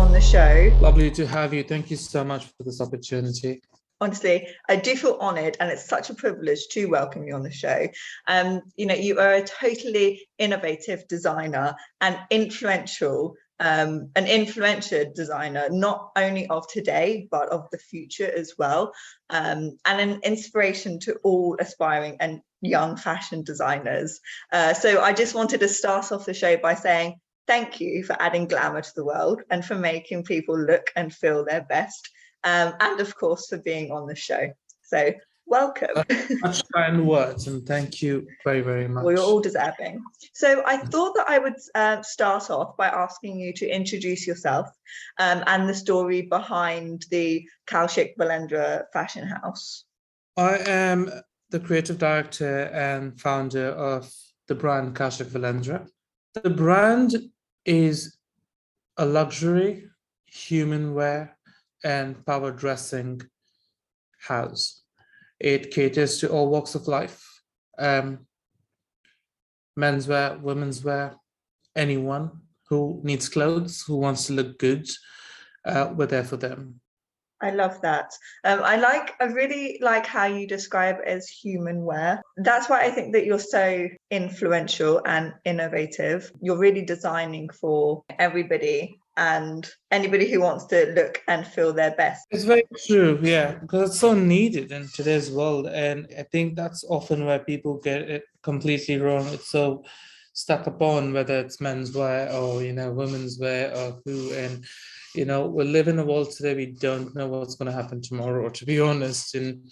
on the show. Lovely to have you. Thank you so much for this opportunity. Honestly, I do feel honoured, and it's such a privilege to welcome you on the show. You are a totally innovative designer and influential designer, not only of today, but of the future as well, and an inspiration to all aspiring and young fashion designers. So I just wanted to start off the show by saying thank you for adding glamour to the world and for making people look and feel their best. And of course for being on the show. So welcome. Much kind words, and thank you very, very much. Well, you're all deserving. So I thought that I would start off by asking you to introduce yourself and the story behind the Kaushik Velendra fashion house. I am the creative director and founder of the brand Kaushik Velendra. The brand is a luxury human wear and power dressing house. It caters to all walks of life, menswear, women's wear, anyone who needs clothes, who wants to look good, we're there for them. I love that. I really like how you describe it as human wear. That's why I think that you're so influential and innovative. You're really designing for everybody and anybody who wants to look and feel their best. It's very true, yeah, because it's so needed in today's world. And I think that's often where people get it completely wrong. It's so stuck upon whether it's menswear or, women's wear or who. And, we live in a world today, we don't know what's going to happen tomorrow, to be honest. And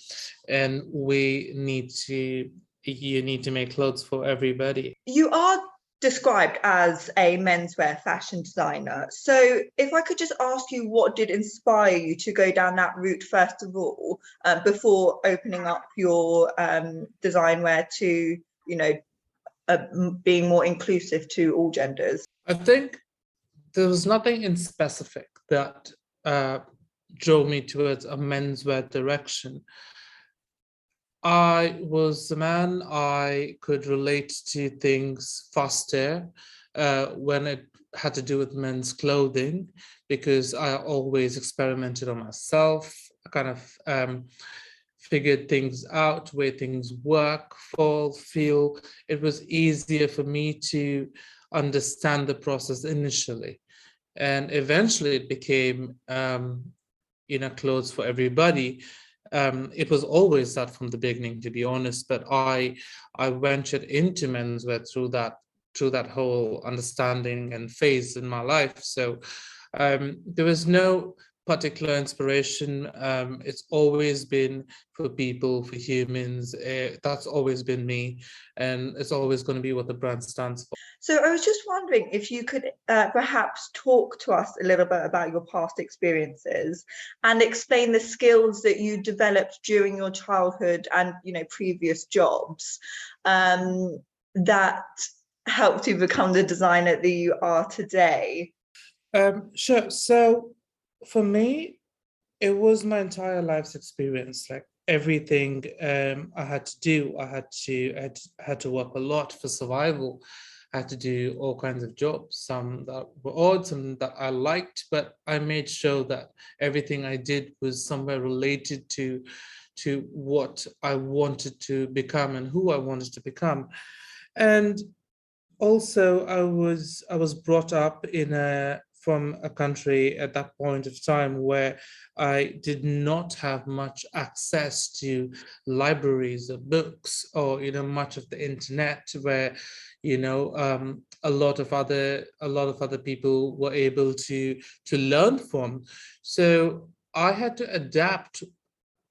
you need to make clothes for everybody. You are described as a menswear fashion designer. So if I could just ask you, what did inspire you to go down that route first of all, before opening up your design wear to, being more inclusive to all genders? I think there was nothing in specific that drove me towards a menswear direction. I was the man, I could relate to things faster when it had to do with men's clothing, because I always experimented on myself. I kind of figured things out, way things work, feel. It was easier for me to understand the process initially. And eventually it became, clothes for everybody. It was always that from the beginning, to be honest, but I ventured into menswear through that whole understanding and phase in my life. So there was no particular inspiration. It's always been for people, for humans. That's always been me, and it's always going to be what the brand stands for. So I was just wondering if you could perhaps talk to us a little bit about your past experiences and explain the skills that you developed during your childhood and previous jobs that helped you become the designer that you are today. Sure. So for me, it was my entire life's experience. Like everything I had to do, I had to work a lot for survival. I had to do all kinds of jobs, some that were odd, some that I liked, but I made sure that everything I did was somewhere related to what I wanted to become and who I wanted to become. And also I was brought up from a country at that point of time where I did not have much access to libraries or books or much of the internet, where a lot of other people were able to learn from. So I had to adapt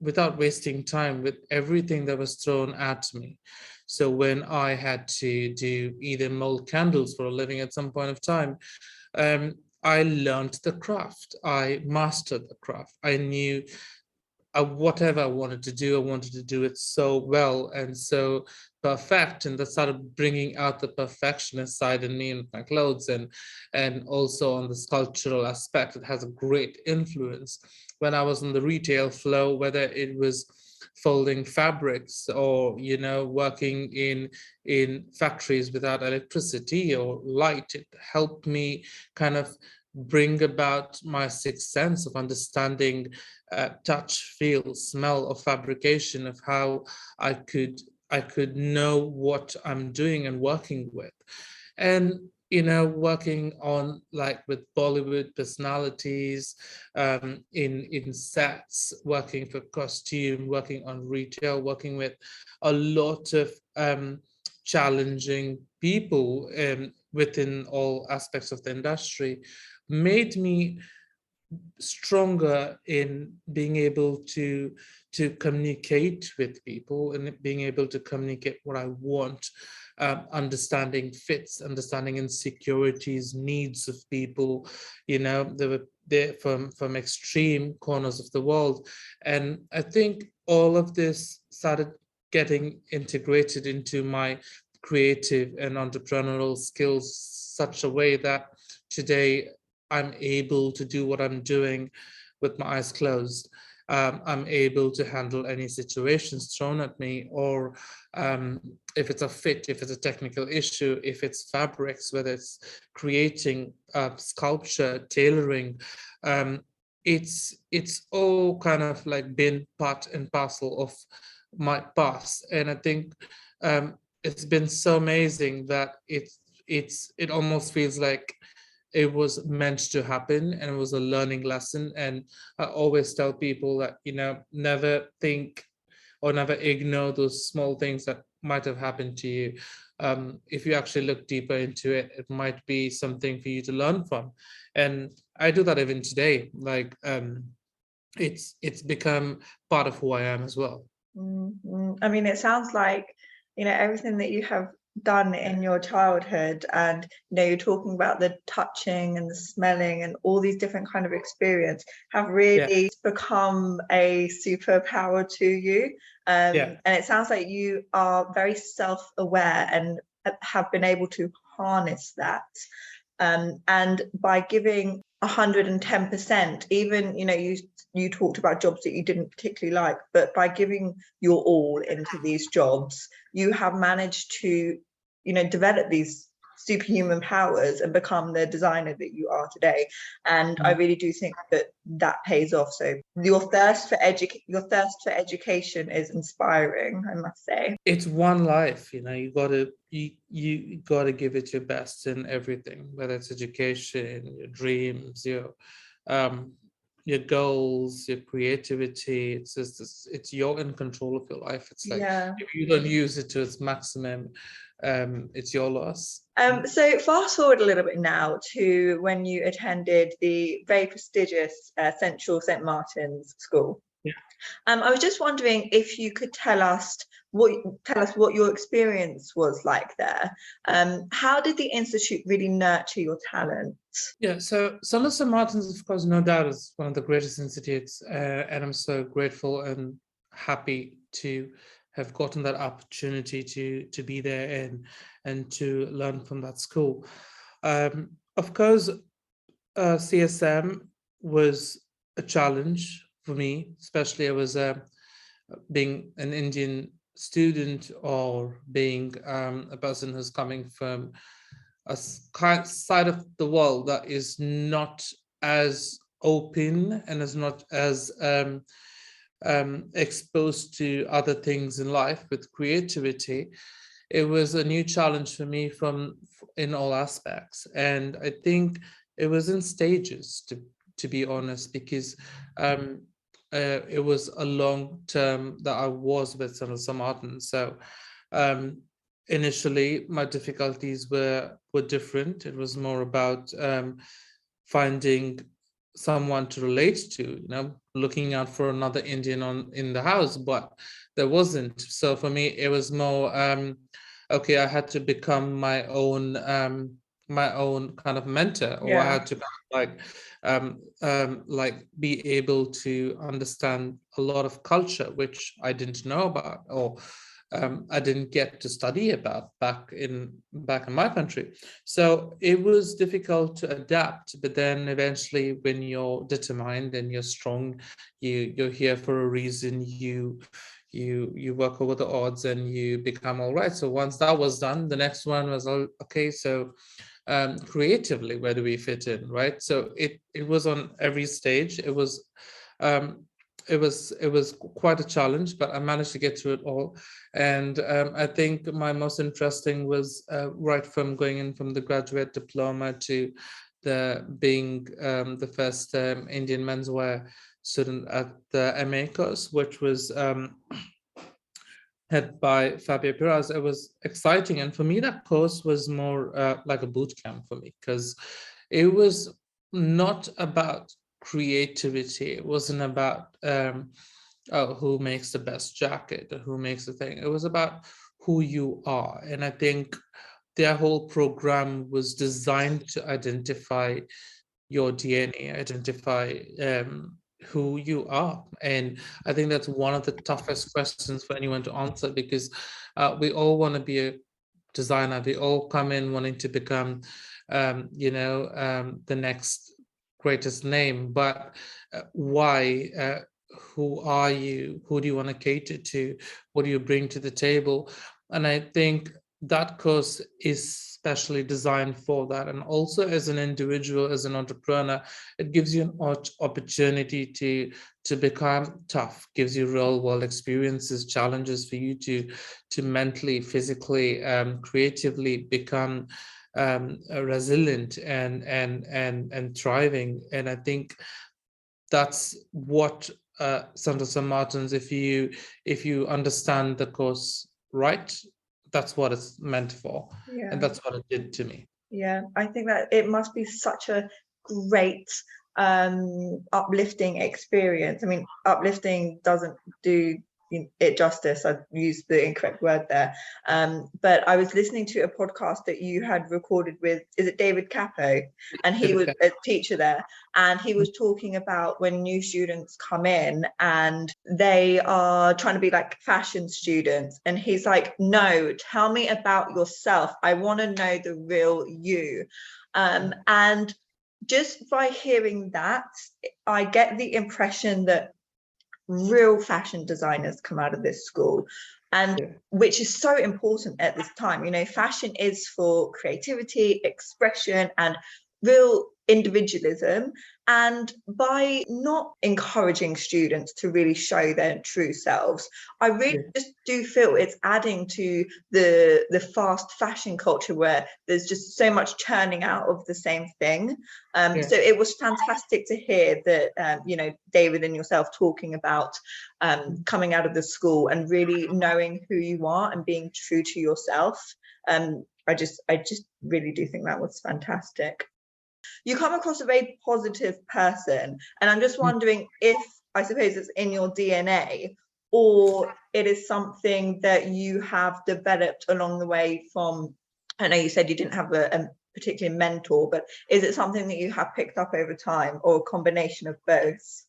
without wasting time with everything that was thrown at me. So when I had to do either mold candles for a living at some point of time, I learned the craft. I mastered the craft. I knew whatever I wanted to do it so well and so perfect, and that started bringing out the perfectionist side in me and my clothes, and also on the sculptural aspect. It has a great influence. When I was on the retail flow, whether it was folding fabrics or working in factories without electricity or light, it helped me kind of bring about my sixth sense of understanding touch, feel, smell of fabrication, of how I could know what I'm doing and working with. And working on like with Bollywood personalities, in sets, working for costume, working on retail, working with a lot of challenging people within all aspects of the industry, made me stronger in being able to communicate with people and being able to communicate what I want, understanding fits, understanding insecurities, needs of people. They were there from extreme corners of the world, and I think all of this started getting integrated into my creative and entrepreneurial skills such a way that today I'm able to do what I'm doing with my eyes closed. I'm able to handle any situations thrown at me, or if it's a fit, if it's a technical issue, if it's fabrics, whether it's creating sculpture, tailoring, it's all kind of like been part and parcel of my past. And I think it's been so amazing that it almost feels like it was meant to happen, and it was a learning lesson. And I always tell people that, never think or never ignore those small things that might have happened to you. If you actually look deeper into it, it might be something for you to learn from. And I do that even today. Like, it's become part of who I am as well. I mean, it sounds like, everything that you have done in your childhood, and you're talking about the touching and the smelling and all these different kind of experience have really become a superpower to you. And it sounds like you are very self-aware and have been able to harness that. And by giving 110%, even, you talked about jobs that you didn't particularly like, but by giving your all into these jobs, you have managed to, develop these superhuman powers and become the designer that you are today. And I really do think that pays off. So your thirst for education is inspiring, I must say. It's one life, you gotta give it your best in everything, whether it's education, your dreams, your goals, your creativity. It's just you're in control of your life. It's like, if you don't use it to its maximum, it's your loss. So fast forward a little bit now to when you attended the very prestigious Central St. Martin's School. I was just wondering if you could tell us what your experience was like there. How did the institute really nurture your talent? Yeah, so St. Martin's, of course, no doubt, is one of the greatest institutes, and I'm so grateful and happy to have gotten that opportunity to be there and to learn from that school. Of course, CSM was a challenge for me, especially I was being an Indian student, or being a person who's coming from a side of the world that is not as open and is not as exposed to other things in life with creativity. It was a new challenge for me in all aspects, and I think it was in stages, to be honest, because it was a long term that I was with St. Martin. So initially my difficulties were different. It was more about finding someone to relate to, looking out for another Indian in the house, but there wasn't. So for me, it was more okay, I had to become my own kind of mentor, or I had to kind of like be able to understand a lot of culture which I didn't know about, or I didn't get to study about back in my country. So it was difficult to adapt, but then eventually, when you're determined and you're strong, you're here for a reason. You work over the odds and you become all right. So once that was done, the next one was, okay, so creatively, where do we fit in, right? So it was on every stage. Um, it was quite a challenge, but I managed to get through it all. And I think my most interesting was right from going in from the graduate diploma to the being the first Indian menswear student at the MA course, which was head by Fabio Piraz. It was exciting, and for me, that course was more like a boot camp for me, because it was not about creativity. It wasn't about oh, who makes the best jacket or who makes the thing. It was about who you are, and I think their whole program was designed to identify your DNA, identify who you are. And I think that's one of the toughest questions for anyone to answer, because we all want to be a designer. We all come in wanting to become, the next greatest name. But why? Who are you? Who do you want to cater to? What do you bring to the table? And I think that course is specially designed for that. And also, as an individual, as an entrepreneur, it gives you an opportunity to become tough, gives you real world experiences, challenges for you to mentally, physically, creatively become resilient and thriving. And I think that's what Sanderson Martins, if you understand the course right, that's what it's meant for. Yeah. And that's what it did to me. Yeah, I think that it must be such a great uplifting experience. I mean, uplifting doesn't do it justice. I've used the incorrect word there. But I was listening to a podcast that you had recorded with, is it David Capo? And he was a teacher there, and he was talking about when new students come in and they are trying to be like fashion students, and he's like, no, tell me about yourself. I want to know the real you. And just by hearing that, I get the impression that real fashion designers come out of this school, and which is so important at this time. Fashion is for creativity, expression, and real individualism. And by not encouraging students to really show their true selves, I really just do feel it's adding to the fast fashion culture where there's just so much churning out of the same thing. So it was fantastic to hear that David and yourself talking about coming out of the school and really knowing who you are and being true to yourself. I just really do think that was fantastic. You come across a very positive person, and I'm just wondering if, I suppose, it's in your DNA, or it is something that you have developed along the way from, I know you said you didn't have a particular mentor, but is it something that you have picked up over time, or a combination of both?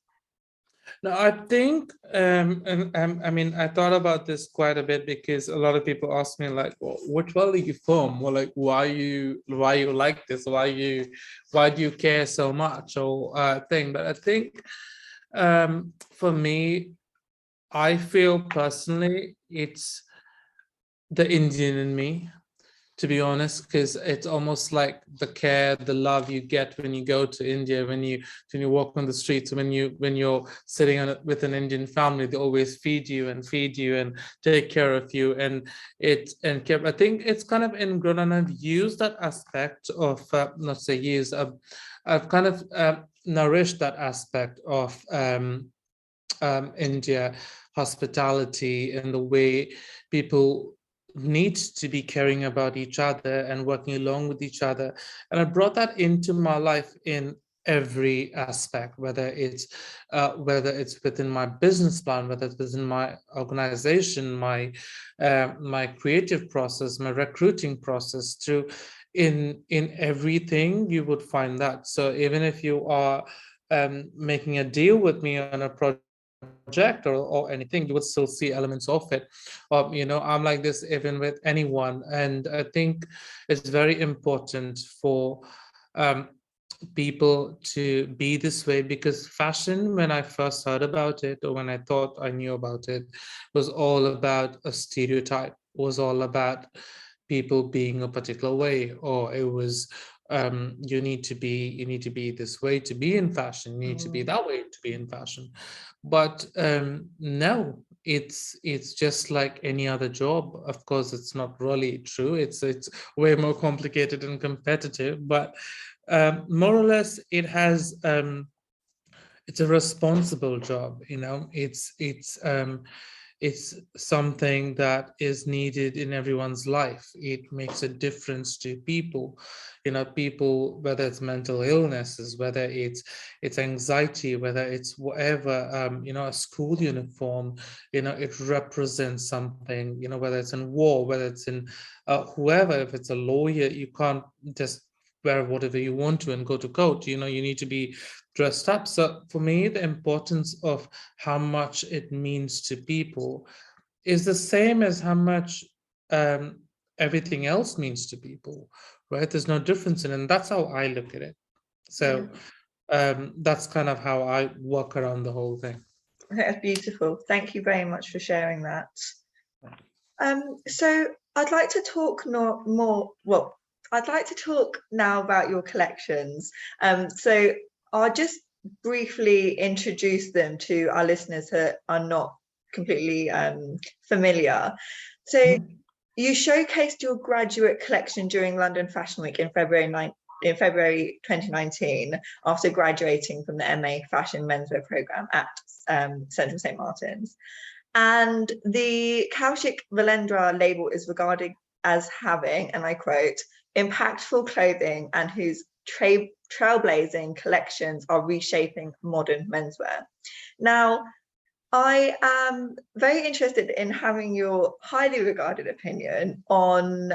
No, I think, I mean, I thought about this quite a bit, because a lot of people ask me like, well, which world are you from? Or like, why you like this? Why do you care so much? Or thing. But I think for me, I feel personally it's the Indian in me, to be honest, because it's almost like the care, the love you get when you go to India, when you walk on the streets, when you're sitting with an Indian family, they always feed you and take care of you, and I think it's kind of ingrown, and I've used that aspect of not say used, I've kind of nourished that aspect of India hospitality, and the way people need to be caring about each other and working along with each other. And I brought that into my life in every aspect, whether it's within my business plan, whether it's within my organization, my creative process, my recruiting process, through in everything you would find that. So even if you are making a deal with me on a project or anything, you would still see elements of it. I'm like this even with anyone, and I think it's very important for people to be this way, because fashion, when I first heard about it, or when I thought I knew about it, was all about a stereotype, was all about people being a particular way, or it was you need to be this way to be in fashion, you need to be that way to be in fashion. But no, it's just like any other job. Of course, it's not really true. It's way more complicated and competitive, but more or less it has it's a responsible job, you know. It's something that is needed in everyone's life. It makes a difference to people, you know, people, whether it's mental illnesses, whether it's anxiety, whether it's whatever, you know, a school uniform, you know, it represents something, you know, whether it's in war, whether it's in whoever, if it's a lawyer, you can't just wear whatever you want to and go to court, you know, you need to be dressed up. So for me, the importance of how much it means to people is the same as how much um, everything else means to people, right? There's no difference in it, and that's how I look at it. So that's kind of how I work around the whole thing. That's beautiful. Thank you very much for sharing that. So I'd like to talk I'd like to talk now about your collections. So I'll just briefly introduce them to our listeners who are not completely familiar. So you showcased your graduate collection during London Fashion Week in February 2019, after graduating from the MA Fashion Menswear program at Central St. Martin's. And the Kaushik Velendra label is regarded as having, and I quote, impactful clothing and whose trailblazing collections are reshaping modern menswear. Now, I am very interested in having your highly regarded opinion on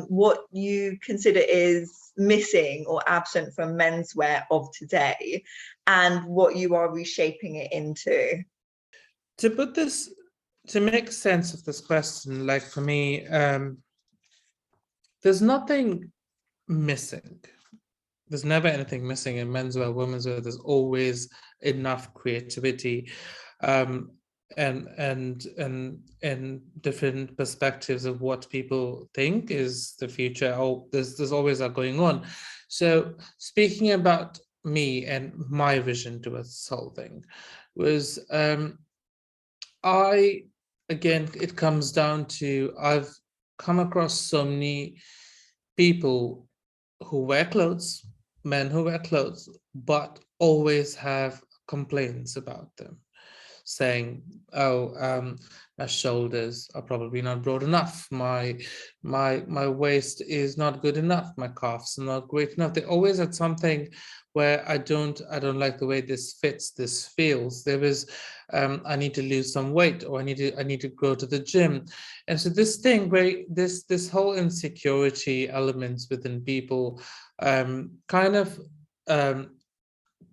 what you consider is missing or absent from menswear of today and what you are reshaping it into. To make sense of this question, like for me, there's nothing missing. There's never anything missing in menswear, womenswear. There's always enough creativity, and different perspectives of what people think is the future. Oh, there's always that going on. So speaking about me and my vision towards this whole thing was, again, it comes down to, I've come across so many people who wear clothes, men who wear clothes, but always have complaints about them, saying, "Oh, my shoulders are probably not broad enough. My waist is not good enough. My calves are not great enough." They always had something where I don't like the way this fits, this feels. There was, I need to lose some weight, or I need to go to the gym. And so this thing where this whole insecurity elements within people kind of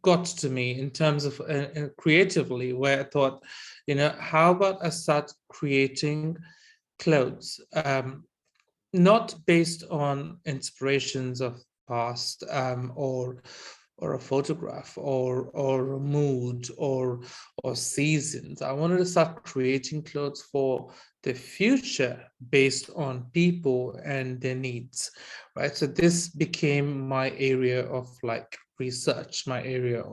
got to me in terms of creatively, where I thought, you know, how about I start creating clothes, not based on inspirations of past, or a photograph, or a mood, or seasons. I wanted to start creating clothes for the future based on people and their needs, right? So this became my area of like research, my area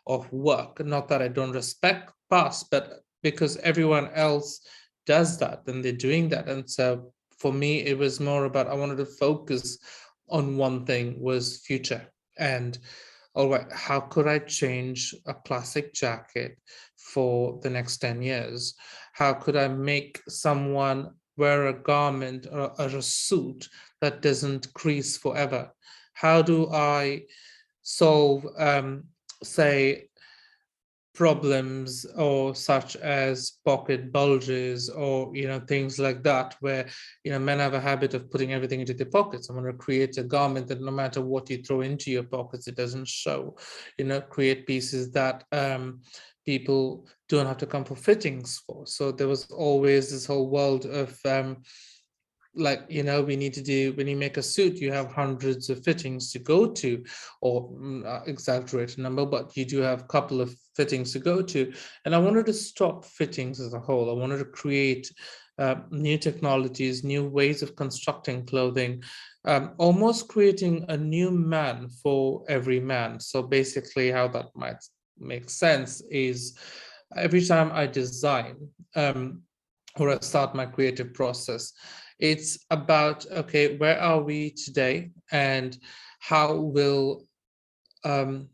of work. Not that I don't respect past, but because everyone else does that and they're doing that. And so for me, it was more about, I wanted to focus on one thing, was future. And all right, how could I change a classic jacket for the next 10 years? How could I make someone wear a garment or a suit that doesn't crease forever? How do I solve, say, problems or such as pocket bulges, or, you know, things like that, where, you know, men have a habit of putting everything into their pockets. I want to create a garment that no matter what you throw into your pockets, it doesn't show. You know, create pieces that people don't have to come for fittings for. So there was always this whole world of like, you know, we need to do, when you make a suit, you have hundreds of fittings to go to, or exaggerated number, but you do have a couple of fittings to go to. And I wanted to stop fittings as a whole. I wanted to create new technologies, new ways of constructing clothing, almost creating a new man for every man. So basically how that might make sense is every time I design, or I start my creative process, it's about, okay, where are we today, and how will the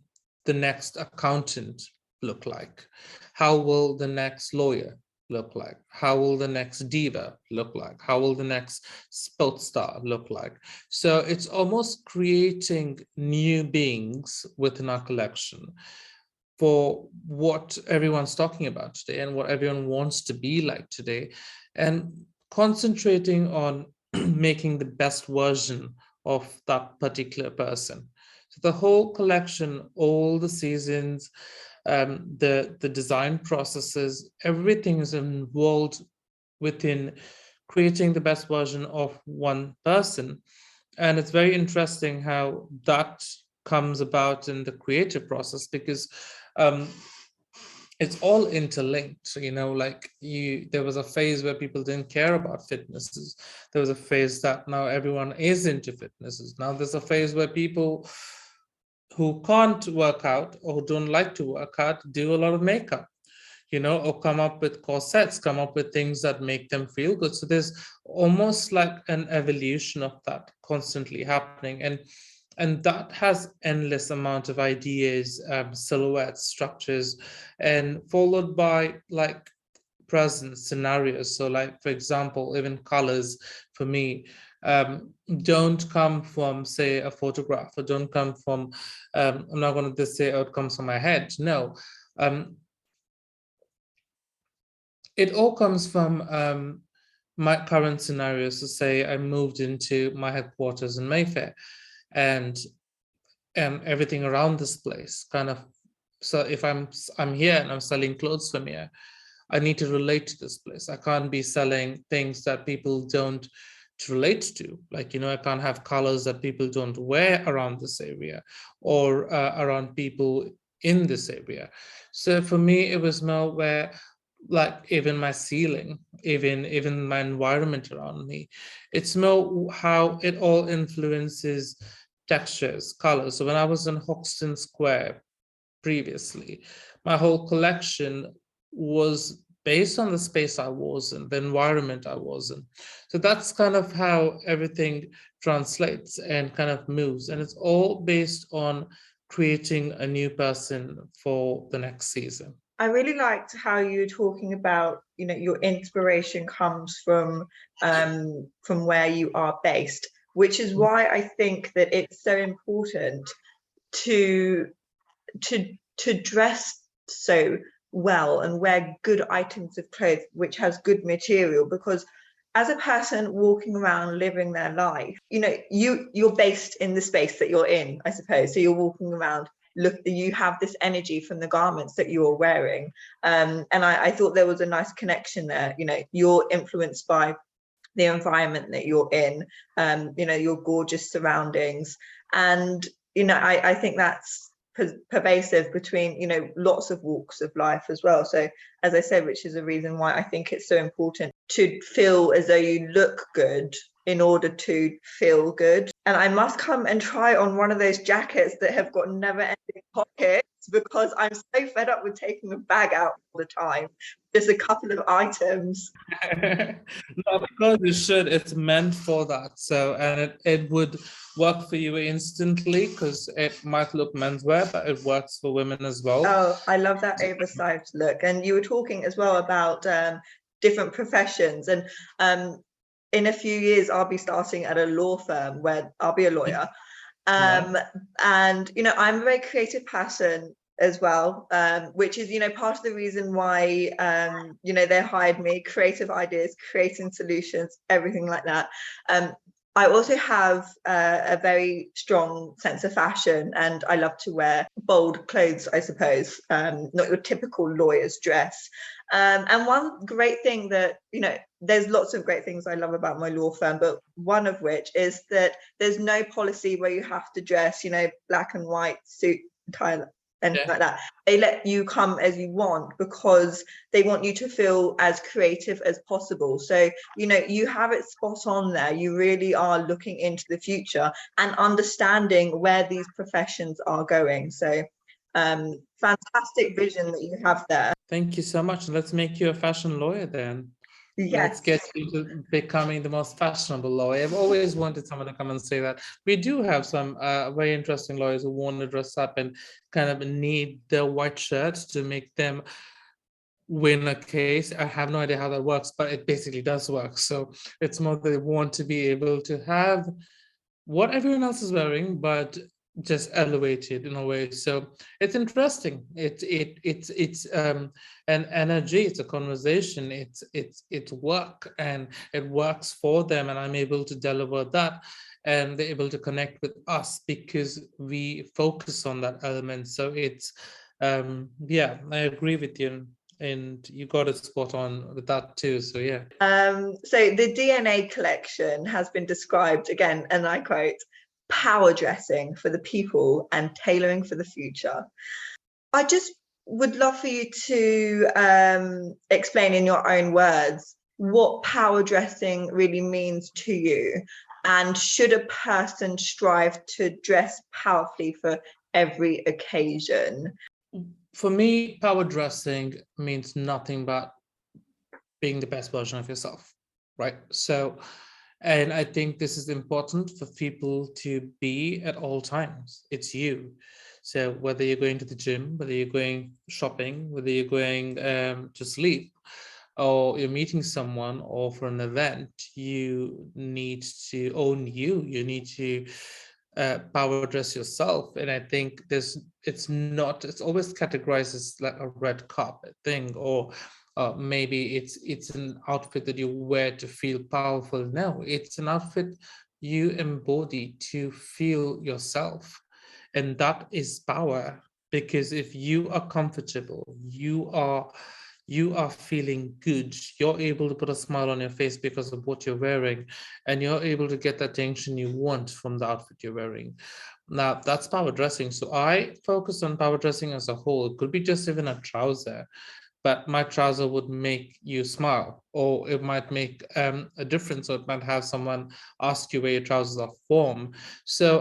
next accountant look like? How will the next lawyer look like? How will the next diva look like? How will the next sports star look like? So it's almost creating new beings within our collection for what everyone's talking about today and what everyone wants to be like today, and concentrating on making the best version of that particular person. So the whole collection, all the seasons, the design processes, everything is involved within creating the best version of one person. And it's very interesting how that comes about in the creative process, because it's all interlinked, you know, like there was a phase where people didn't care about fitnesses. There was a phase that now everyone is into fitnesses. Now there's a phase where people who can't work out or who don't like to work out do a lot of makeup, you know, or come up with corsets, come up with things that make them feel good. So there's almost like an evolution of that constantly happening. And that has endless amount of ideas, silhouettes, structures, and followed by like present scenarios. So like, for example, even colors for me don't come from, say, a photograph, or don't come from, I'm not going to just say, oh, it comes from my head. No, it all comes from my current scenarios. To say I moved into my headquarters in Mayfair, and everything around this place kind of, so if I'm here and I'm selling clothes from here, I need to relate to this place. I can't be selling things that people don't relate to. Like, you know, I can't have colors that people don't wear around this area, or around people in this area. So for me, it was more where, like, even my ceiling, even my environment around me, it's more how it all influences textures, colors. So when I was in Hoxton Square previously, my whole collection was based on the space I was in, the environment I was in. So that's kind of how everything translates and kind of moves. And it's all based on creating a new person for the next season. I really liked how you were talking about, you know, your inspiration comes from where you are based, which is why I think that it's so important to dress so well and wear good items of clothes which has good material, because as a person walking around living their life, you know, you're based in the space that you're in, I suppose. So you're walking around, look, you have this energy from the garments that you're wearing, and I thought there was a nice connection there. You know, you're influenced by the environment that you're in, you know, your gorgeous surroundings, and you know, I think that's pervasive between, you know, lots of walks of life as well. So as I said, which is a reason why I think it's so important to feel as though you look good in order to feel good. And I must come and try on one of those jackets that have got never ending pockets, because I'm so fed up with taking a bag out all the time. Just a couple of items. No, because it should, it's meant for that. So, and it would work for you instantly, because it might look menswear, but it works for women as well. Oh, I love that oversized look. And you were talking as well about different professions, and in a few years I'll be starting at a law firm where I'll be a lawyer. And you know, I'm a very creative person as well, which is, you know, part of the reason why you know, they hired me. Creative ideas, creating solutions, everything like that. I also have a very strong sense of fashion, and I love to wear bold clothes, I suppose, not your typical lawyer's dress. And one great thing that, there's lots of great things I love about my law firm, but one of which is that there's no policy where you have to dress, black and white suit, tie, anything like that. They let you come as you want because they want you to feel as creative as possible. So, you have it spot on there. You really are looking into the future and understanding where these professions are going. So, fantastic vision that you have there. Thank you so much. Let's make you a fashion lawyer then. Let's get you to becoming the most fashionable lawyer. I've always wanted someone to come and say that. We do have some very interesting lawyers who want to dress up and kind of need the white shirt to make them win a case. I have no idea how that works, but it basically does work. So it's more that they want to be able to have what everyone else is wearing, but just elevated in a way. So it's interesting. It's an energy. It's a conversation. It's work, and it works for them. And I'm able to deliver that, and they're able to connect with us because we focus on that element. So it's yeah, I agree with you. And you got it spot on with that too. So yeah. So the DNA collection has been described again, and I quote, power dressing for the people and tailoring for the future. I just would love for you to explain in your own words what power dressing really means to you, and should a person strive to dress powerfully for every occasion? For me, power dressing means nothing but being the best version of yourself, right? So, and I think this is important for people to be at all times. It's you. So whether you're going to the gym, whether you're going shopping, whether you're going to sleep, or you're meeting someone or for an event, you need to own you. You need to power dress yourself. And I think it's always categorized as like a red carpet thing, or maybe it's an outfit that you wear to feel powerful. No, it's an outfit you embody to feel yourself, and that is power. Because if you are comfortable, you are feeling good, you're able to put a smile on your face because of what you're wearing, and you're able to get the attention you want from the outfit you're wearing. Now that's power dressing. So I focus on power dressing as a whole. It could be just even a trouser, but my trouser would make you smile, or it might make a difference, or it might have someone ask you where your trousers are from. So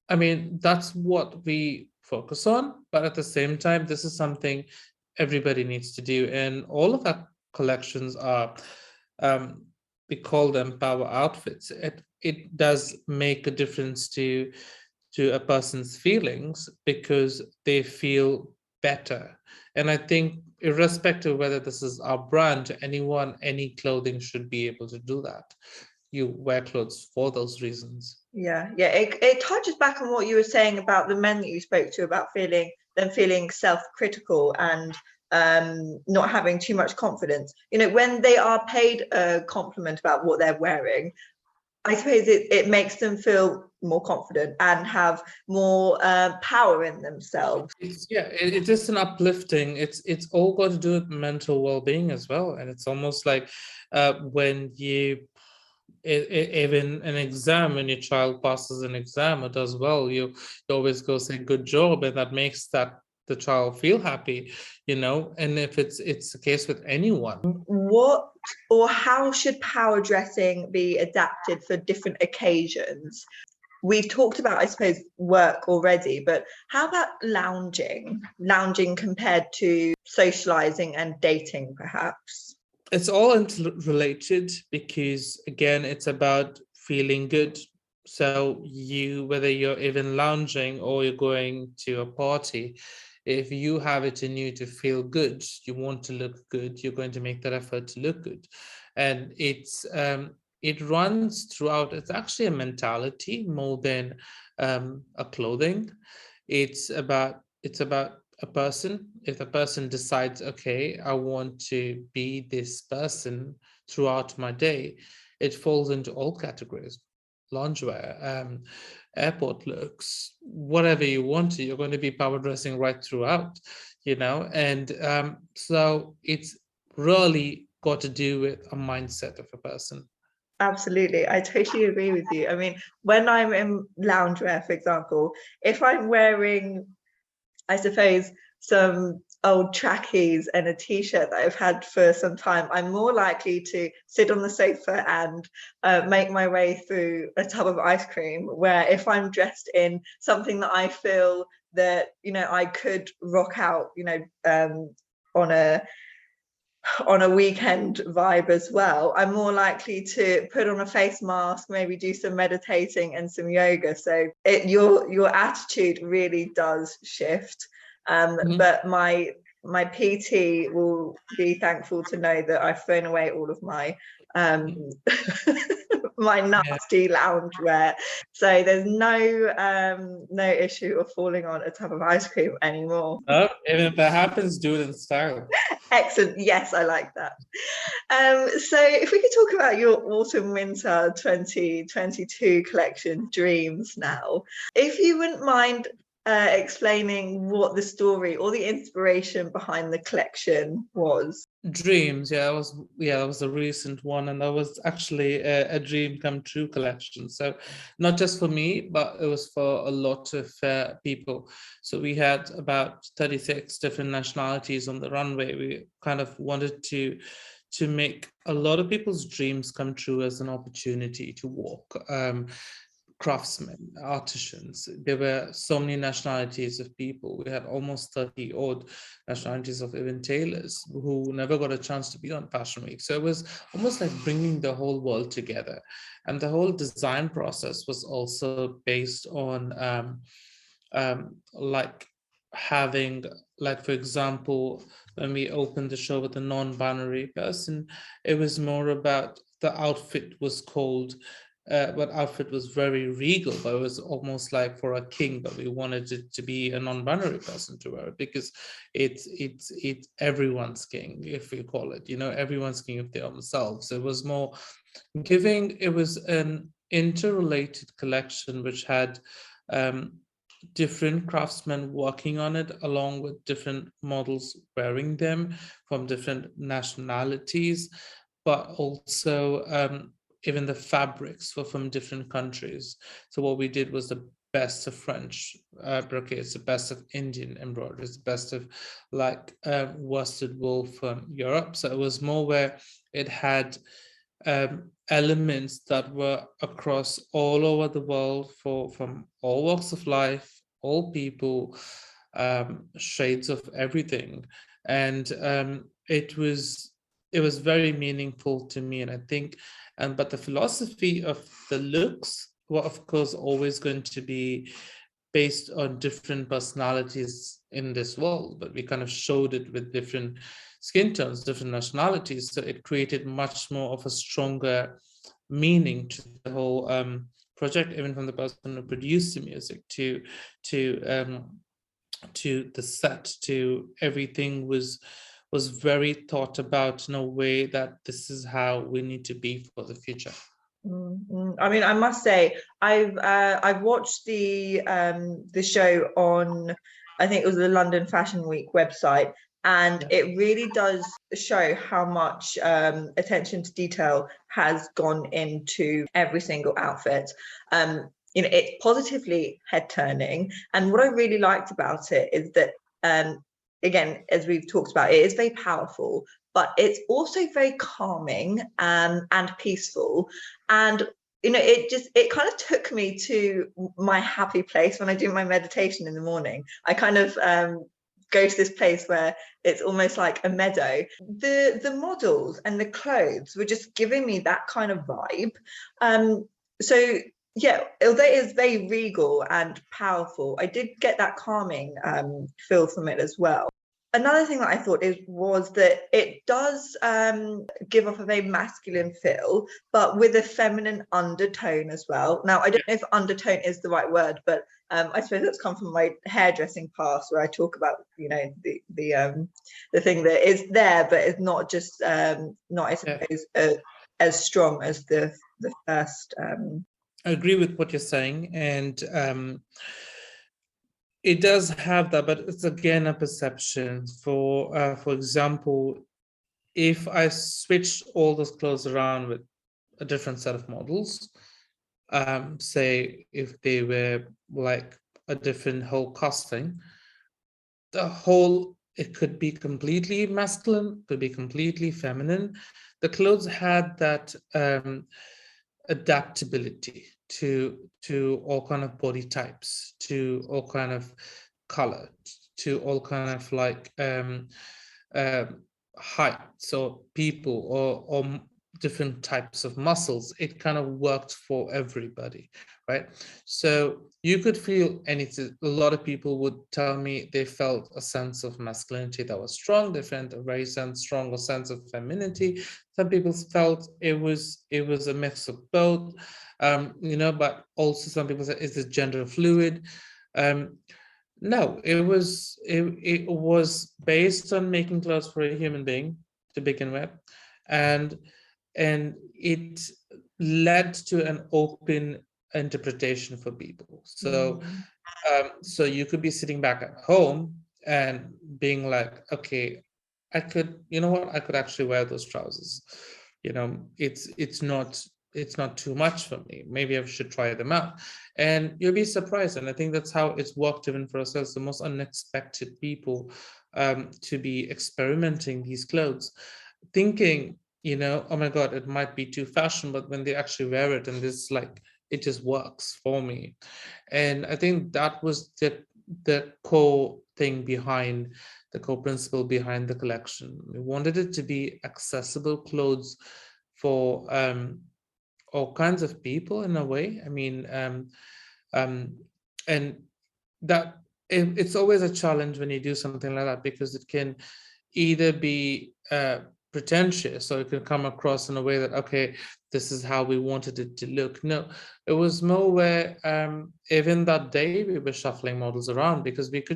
I mean, that's what we focus on, but at the same time, this is something everybody needs to do. And all of our collections are, we call them power outfits. It does make a difference to a person's feelings because they feel better. And I think irrespective of whether this is our brand, anyone, any clothing should be able to do that. You wear clothes for those reasons. Yeah, it touches back on what you were saying about the men that you spoke to, about feeling self-critical and not having too much confidence. When they are paid a compliment about what they're wearing, I suppose it makes them feel more confident and have more power in themselves. It's just an uplifting. It's all got to do with mental well-being as well. And it's almost like when you even an exam, when your child passes an exam or does well, you always go say good job, and that makes the child feel happy, and if it's the case with anyone. What or how should power dressing be adapted for different occasions? We've talked about, I suppose, work already, but how about lounging compared to socializing and dating, perhaps? It's all interrelated because, again, it's about feeling good. So whether you're even lounging or you're going to a party, if you have it in you to feel good, you want to look good, you're going to make that effort to look good. And it runs throughout. It's actually a mentality more than a clothing. It's about a person. If a person decides, okay, I want to be this person throughout my day, it falls into all categories. Loungewear, airport looks, whatever you want to, you're going to be power dressing right throughout, and so it's really got to do with a mindset of a person. Absolutely, I totally agree with you. I mean, when I'm in loungewear, for example, if I'm wearing, I suppose, some old trackies and a t-shirt that I've had for some time, I'm more likely to sit on the sofa and make my way through a tub of ice cream. Where if I'm dressed in something that I feel that I could rock out, on a weekend vibe as well, I'm more likely to put on a face mask, maybe do some meditating and some yoga. So your attitude really does shift. But my PT will be thankful to know that I've thrown away all of my my nasty loungewear, so there's no issue of falling on a tub of ice cream anymore. Oh, even if that happens, do it in style. Excellent. Yes, I like that. So if we could talk about your autumn winter 2022 collection, Dreams, now, if you wouldn't mind explaining what the story or the inspiration behind the collection was. Dreams, that was a recent one, and that was actually a dream come true collection. So not just for me, but it was for a lot of people. So we had about 36 different nationalities on the runway. We kind of wanted to make a lot of people's dreams come true as an opportunity to walk. Craftsmen, artisans. There were so many nationalities of people. We had almost 30 odd nationalities of even tailors who never got a chance to be on Fashion Week. So it was almost like bringing the whole world together. And the whole design process was also based on like having, like, for example, when we opened the show with a non-binary person, it was more about the outfit was called but outfit was very regal, but it was almost like for a king, but we wanted it to be a non-binary person to wear it because it's everyone's king, if we call it, everyone's king of their own selves. It was more giving, it was an interrelated collection which had different craftsmen working on it, along with different models wearing them from different nationalities, but also even the fabrics were from different countries. So what we did was the best of French brocades, the best of Indian embroideries, the best of worsted wool from Europe. So it was more where it had elements that were across all over the world from all walks of life, all people, shades of everything. And it was very meaningful to me. And I think, but the philosophy of the looks were, of course, always going to be based on different personalities in this world, but we kind of showed it with different skin tones, different nationalities. So it created much more of a stronger meaning to the whole project, even from the person who produced the music to the set, to everything was very thought about in a way that this is how we need to be for the future. I mean, I must say, I've watched the show on, I think it was the London Fashion Week website, and it really does show how much attention to detail has gone into every single outfit. It's positively head turning, and what I really liked about it is that, again, as we've talked about, it is very powerful, but it's also very calming and peaceful. And it kind of took me to my happy place when I do my meditation in the morning. I kind of go to this place where it's almost like a meadow. The models and the clothes were just giving me that kind of vibe. So yeah, although it is very regal and powerful, I did get that calming feel from it as well. Another thing that I thought was that it does give off a very masculine feel, but with a feminine undertone as well. Now, I don't know if undertone is the right word, but I suppose that's come from my hairdressing past, where I talk about, the thing that is there, but it's not just not, I suppose, as strong as the first. I agree with what you're saying, and it does have that, but it's again a perception. For example, if I switched all those clothes around with a different set of models, say if they were like a different whole casting, it could be completely masculine, could be completely feminine. The clothes had that adaptability to all kind of body types, to all kind of color, to all kind of like height, so people or different types of muscles. It kind of worked for everybody, right? So you could feel anything. A lot of people would tell me they felt a sense of masculinity that was strong. They felt a very stronger sense of femininity. Some people felt it was a mix of both, but also some people said, is it gender fluid? No, it was based on making clothes for a human being to begin with, and it led to an open interpretation for people. So so you could be sitting back at home and being like, okay, I could, you know what, I could actually wear those trousers. It's not too much for me. Maybe I should try them out. And you'll be surprised. And I think that's how it's worked even for ourselves, the most unexpected people to be experimenting these clothes, thinking, oh my God, it might be too fashion, but when they actually wear it and this like, it just works for me. And I think that was the core thing behind the core principle behind the collection. We wanted it to be accessible clothes for all kinds of people in a way. I mean, and that it's always a challenge when you do something like that, because it can either be pretentious, or it can come across in a way that, okay, this is how we wanted it to look. No, it was more where even that day we were shuffling models around, because it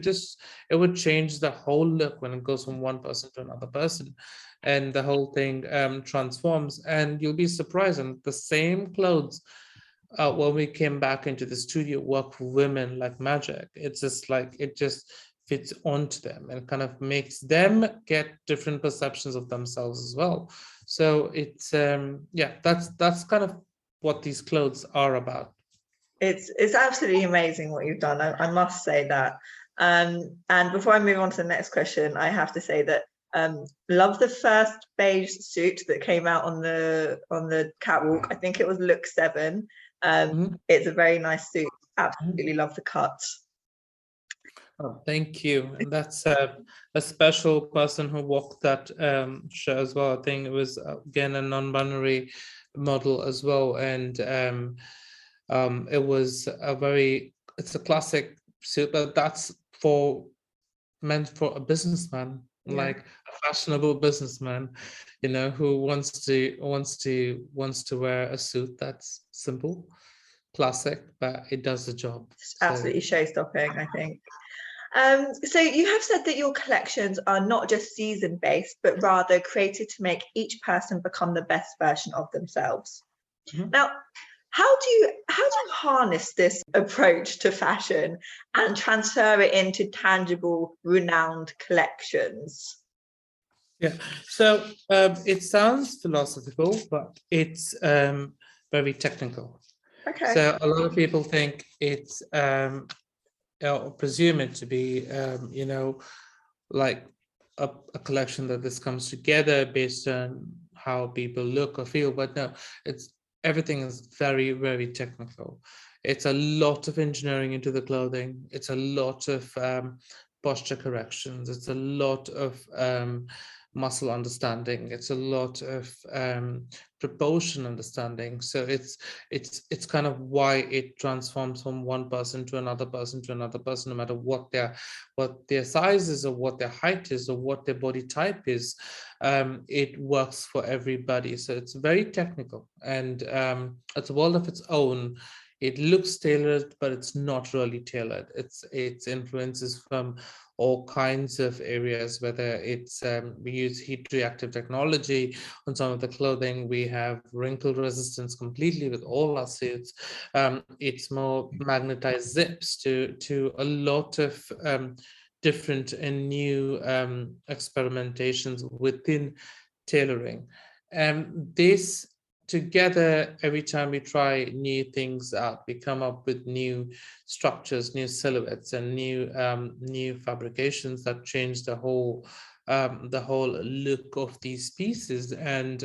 would change the whole look when it goes from one person to another person, and the whole thing transforms. And you'll be surprised, and the same clothes when we came back into the studio work for women like magic. It's just like it just fits onto them and kind of makes them get different perceptions of themselves as well. So it's that's kind of what these clothes are about. It's absolutely amazing what you've done. I must say that. And before I move on to the next question, I have to say that love the first beige suit that came out on the catwalk. I think it was look 7. It's a very nice suit. Absolutely love the cut. Oh, thank you. And that's a special person who walked that show as well. I think it was again a non-binary model as well, and it's a classic suit, but that's meant for a businessman, like a fashionable businessman, who wants to wear a suit that's simple, classic, but it does the job. It's absolutely show-stopping, I think. So you have said that your collections are not just season-based, but rather created to make each person become the best version of themselves. Now, how do you harness this approach to fashion and transfer it into tangible, renowned collections? Yeah, so it sounds philosophical, but it's very technical. Okay. So a lot of people think it's or presume it to be, like a collection that this comes together based on how people look or feel. But no, everything is very, very technical. It's a lot of engineering into the clothing. It's a lot of posture corrections. It's a lot of muscle understanding. It's a lot of proportion understanding. So it's kind of why it transforms from one person to another person to another person, no matter what their size is, or what their height is, or what their body type is. It works for everybody. So it's very technical, and it's a world of its own. It looks tailored, but it's not really tailored. It's influences from all kinds of areas, whether it's we use heat reactive technology on some of the clothing, we have wrinkle resistance completely with all our suits. It's more magnetized zips to a lot of different and new experimentations within tailoring. This together, every time we try new things out, we come up with new structures, new silhouettes, and new fabrications that change the whole look of these pieces, and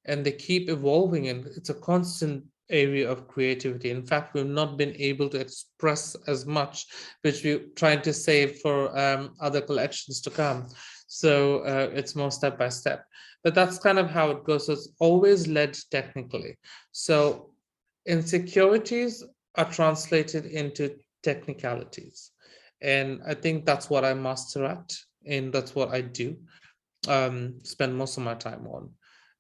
they keep evolving, and it's a constant area of creativity. In fact, we've not been able to express as much, which we're trying to save for other collections to come. So it's more step by step. But that's kind of how it goes. So it's always led technically. So insecurities are translated into technicalities. And I think that's what I master at, and that's what I do, spend most of my time on.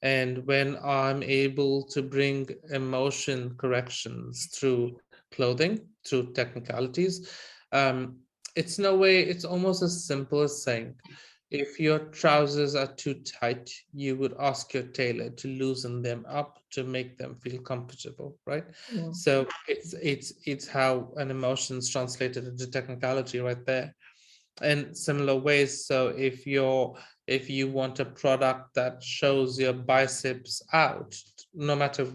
And when I'm able to bring emotion corrections through clothing, through technicalities, it's no way, it's almost as simple as saying, if your trousers are too tight, you would ask your tailor to loosen them up to make them feel comfortable, right? Mm. So it's how an emotion is translated into technicality right there. In similar ways, so if you want a product that shows your biceps out, no matter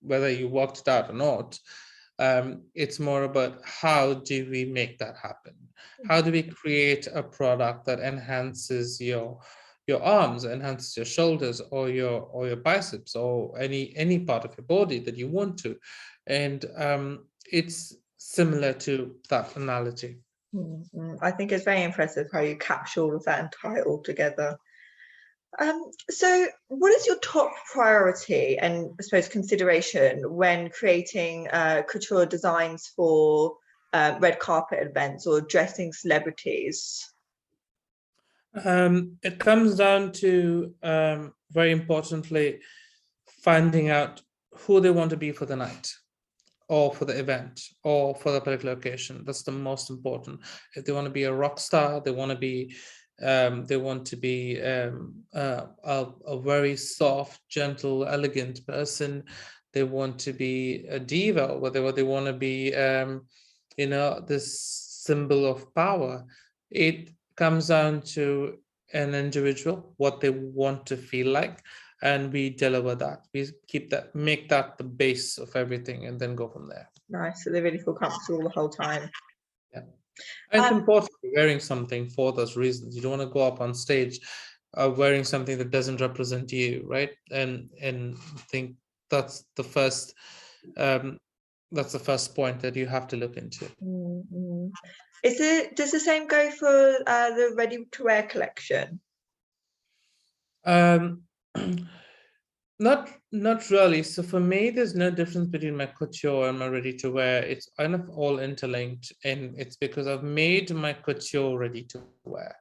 whether you worked it out or not, it's more about how do we make that happen? How do we create a product that enhances your arms, enhances your shoulders, or your biceps, or any part of your body that you want to? And it's similar to that analogy. I think it's very impressive how you capture all of that and tie it all together. So what is your top priority and I suppose consideration when creating couture designs for red carpet events or dressing celebrities? It comes down to, very importantly, finding out who they want to be for the night, or for the event, or for the particular occasion. That's the most important. If they want to be a rock star, they want to be a very soft, gentle, elegant person. They want to be a diva, or they want to be this symbol of power. It comes down to an individual, what they want to feel like, and we deliver that. We make that the base of everything, and then go from there. Nice, so they really feel comfortable the whole time. Yeah, and it's important wearing something for those reasons. You don't want to go up on stage wearing something that doesn't represent you, right? And I think that's the first point that you have to look into. Mm-hmm. Does the same go for the ready-to-wear collection? Not really. So for me, there's no difference between my couture and my ready-to-wear. It's kind of all interlinked, and it's because I've made my couture ready-to-wear.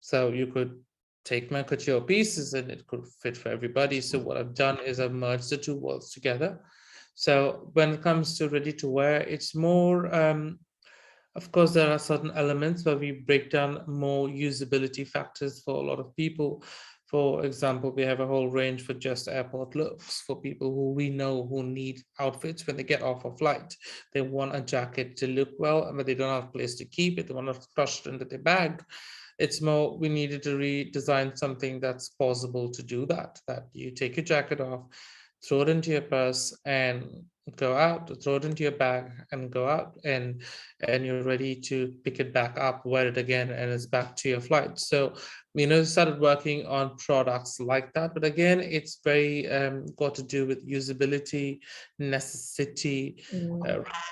So you could take my couture pieces and it could fit for everybody. So what I've done is I've merged the two worlds together. So when it comes to ready-to-wear, it's more, of course, there are certain elements where we break down more usability factors for a lot of people. For example, we have a whole range for just airport looks, for people who we know who need outfits when they get off a flight. They want a jacket to look well, but they don't have a place to keep it. They want to crush it into their bag. It's more, we needed to redesign something that's possible to do that you take your jacket off, throw it into your purse and go out, throw it into your bag and go out, and you're ready to pick it back up, wear it again, and it's back to your flight. So started working on products like that, but again, it's very got to do with usability, necessity,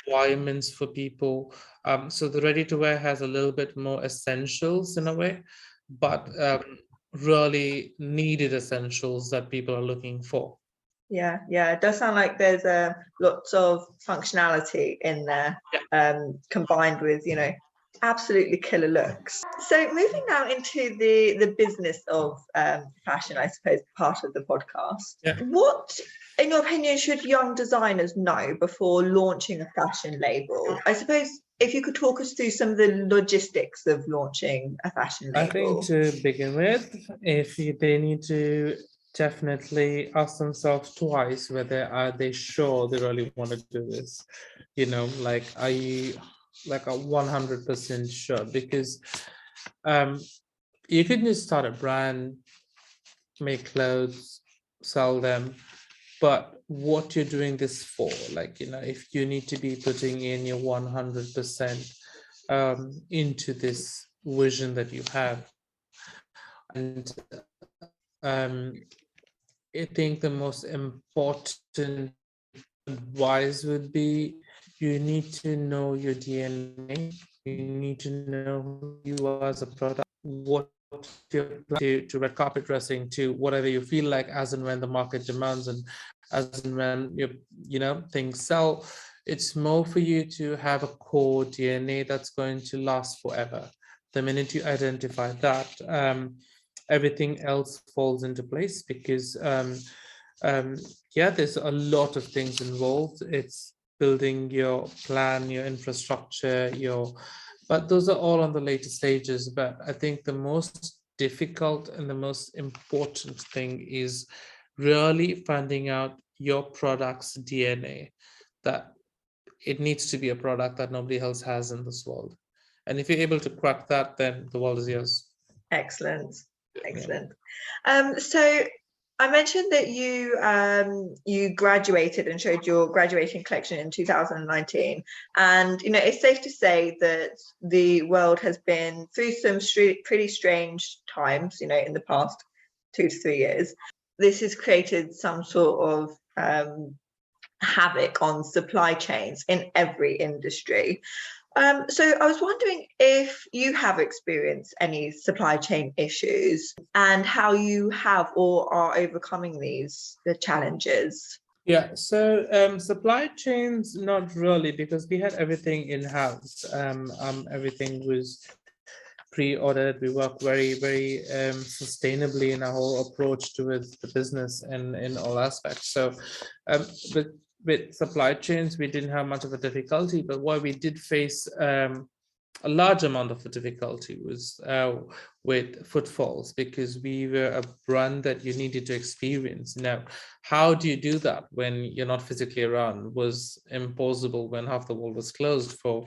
requirements for people. So the ready to wear has a little bit more essentials in a way, but really needed essentials that people are looking for. Yeah, it does sound like there's lots of functionality in there, combined with absolutely killer looks. So moving now into the business of fashion, I suppose, part of the podcast. Yeah. What, in your opinion, should young designers know before launching a fashion label? I suppose if you could talk us through some of the logistics of launching a fashion I think label. to begin with, they need to definitely ask themselves twice whether are they sure they really want to do this. Like, are you like a 100% sure? Because um you can just start a brand, make clothes, sell them, but what you're doing this for, like, if you need to be putting in your 100% into this vision that you have. And um, I think the most important advice would be, you need to know your DNA. You need to know who you are as a product, what you're to red carpet dressing, to whatever you feel like as and when the market demands, and as and when things sell. It's more for you to have a core DNA that's going to last forever. The minute you identify that, everything else falls into place, because um, yeah, there's a lot of things involved. It's building your plan, your infrastructure, but those are all on the later stages. But I think the most difficult and the most important thing is really finding out your product's DNA, that it needs to be a product that nobody else has in this world. And if you're able to crack that, then the world is yours. Excellent. Yeah. Excellent. So I mentioned that you graduated and showed your graduation collection in 2019, and it's safe to say that the world has been through some pretty strange times, in the past 2 to 3 years. This has created some sort of havoc on supply chains in every industry. So I was wondering if you have experienced any supply chain issues and how you have or are overcoming the challenges. Yeah, so supply chains, not really, because we had everything in-house. Everything was pre-ordered. We work very, very sustainably in our whole approach towards the business and in all aspects. So but with supply chains, we didn't have much of a difficulty, but what we did face a large amount of the difficulty was with footfalls, because we were a brand that you needed to experience. Now, how do you do that when you're not physically around? Was impossible when half the world was closed for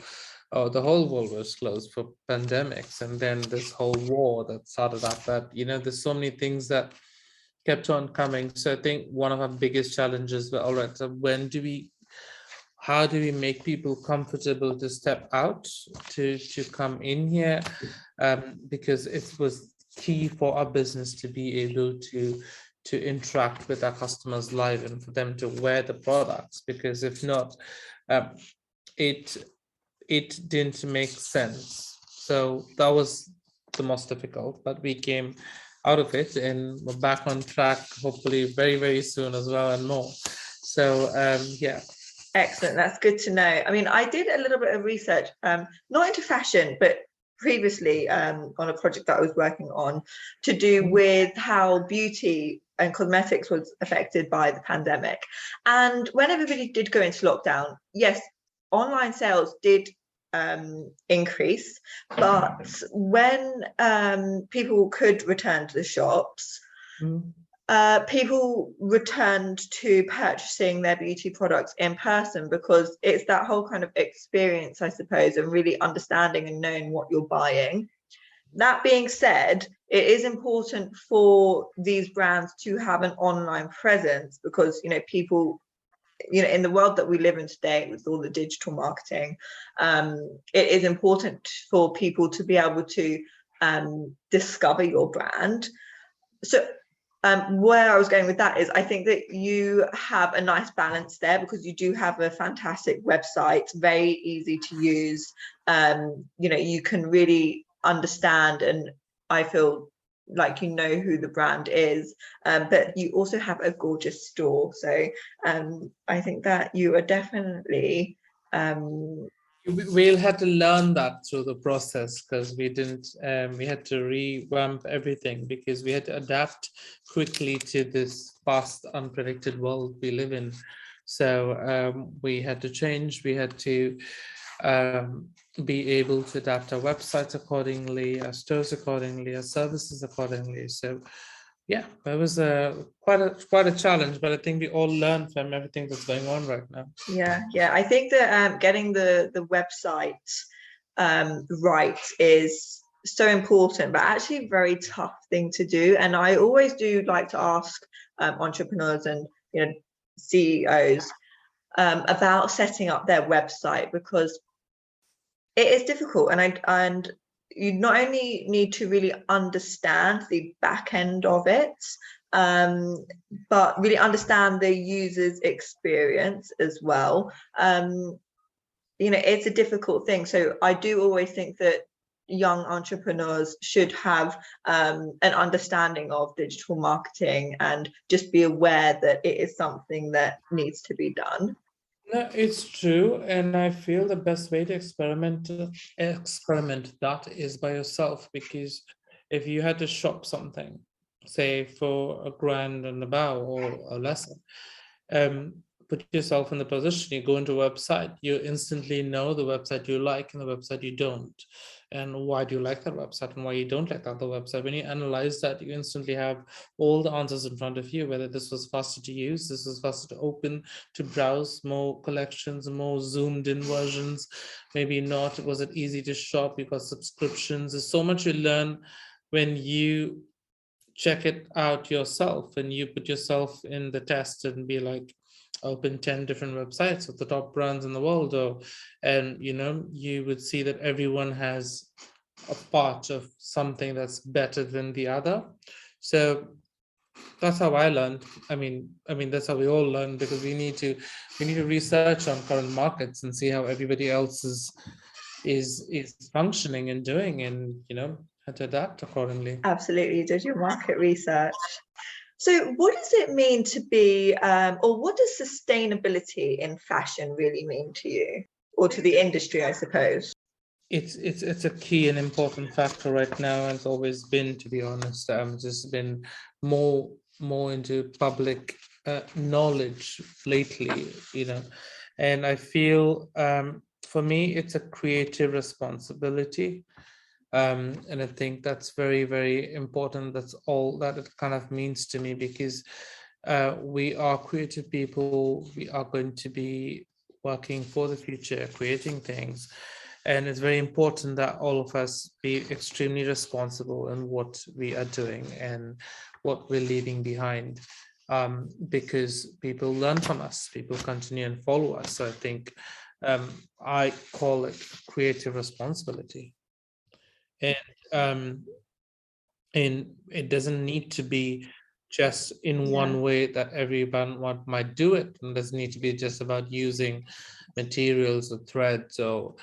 the whole world was closed for pandemics, and then this whole war that started up. That there's so many things that kept on coming. So I think one of our biggest challenges were, all right, so how do we make people comfortable to step out, to come in here, because it was key for our business to be able to interact with our customers live and for them to wear the products, because if not, it didn't make sense. So that was the most difficult, but we came out of it and we're back on track, hopefully very, very soon as well, and more. So yeah. Excellent. That's good to know. I mean, I did a little bit of research, not into fashion, but previously on a project that I was working on to do with how beauty and cosmetics was affected by the pandemic. And when everybody did go into lockdown, yes, online sales did increase, but when people could return to the shops, people returned to purchasing their beauty products in person, because it's that whole kind of experience, I suppose, and really understanding and knowing what you're buying. That being said, it is important for these brands to have an online presence, because people, in the world that we live in today with all the digital marketing, it is important for people to be able to discover your brand. So where I was going with that is, I think that you have a nice balance there, because you do have a fantastic website, very easy to use. You can really understand, and I feel like who the brand is, but you also have a gorgeous store. So I think that you are definitely we'll have to learn that through the process, because we didn't we had to revamp everything, because we had to adapt quickly to this fast, unpredicted world we live in. So we had to change, we had to be able to adapt our websites accordingly, our stores accordingly, our services accordingly. So yeah, that was quite a challenge, but I think we all learn from everything that's going on right now. Yeah. I think that getting the website right is so important, but actually a very tough thing to do. And I always do like to ask entrepreneurs and CEOs about setting up their website, because it is difficult, and you not only need to really understand the back end of it, but really understand the user's experience as well. It's a difficult thing. So I do always think that young entrepreneurs should have an understanding of digital marketing and just be aware that it is something that needs to be done. No, it's true, and I feel the best way to experiment that is by yourself. Because if you had to shop something, say for £1,000 and above or lesser, put yourself in the position, you go into a website, you instantly know the website you like and the website you don't, and why do you like that website and why you don't like the other website. When you analyze that, you instantly have all the answers in front of you, whether this was faster to use, this was faster to open, to browse, more collections, more zoomed in versions, maybe not, was it easy to shop, you got subscriptions. There's so much you learn when you check it out yourself and you put yourself in the test and be like, open 10 different websites of the top brands in the world, and you would see that everyone has a part of something that's better than the other. So that's how I learned. I mean that's how we all learn, because we need to research on current markets and see how everybody else is functioning and doing, and how to adapt accordingly. Absolutely, you did your market research. So what does it mean to be, or what does sustainability in fashion really mean to you, or to the industry, I suppose? It's a key and important factor right now, and it's always been, to be honest. Just been more into public knowledge lately, and I feel for me it's a creative responsibility. And I think that's very, very important. That's all that it kind of means to me, because we are creative people. We are going to be working for the future, creating things. And it's very important that all of us be extremely responsible in what we are doing and what we're leaving behind, because people learn from us, people continue and follow us. So I think I call it creative responsibility. And it doesn't need to be just in one way that everyone might do it. It doesn't need to be just about using materials or threads. Or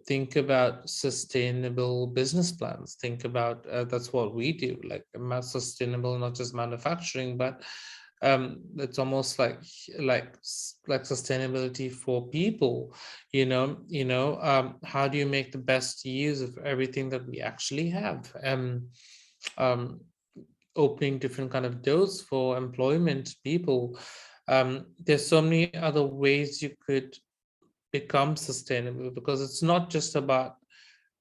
think about sustainable business plans. Think about that's what we do, like sustainable, not just manufacturing, but it's almost like sustainability for people. How do you make the best use of everything that we actually have? Um, Opening different kind of doors for employment people. There's so many other ways you could become sustainable, because it's not just about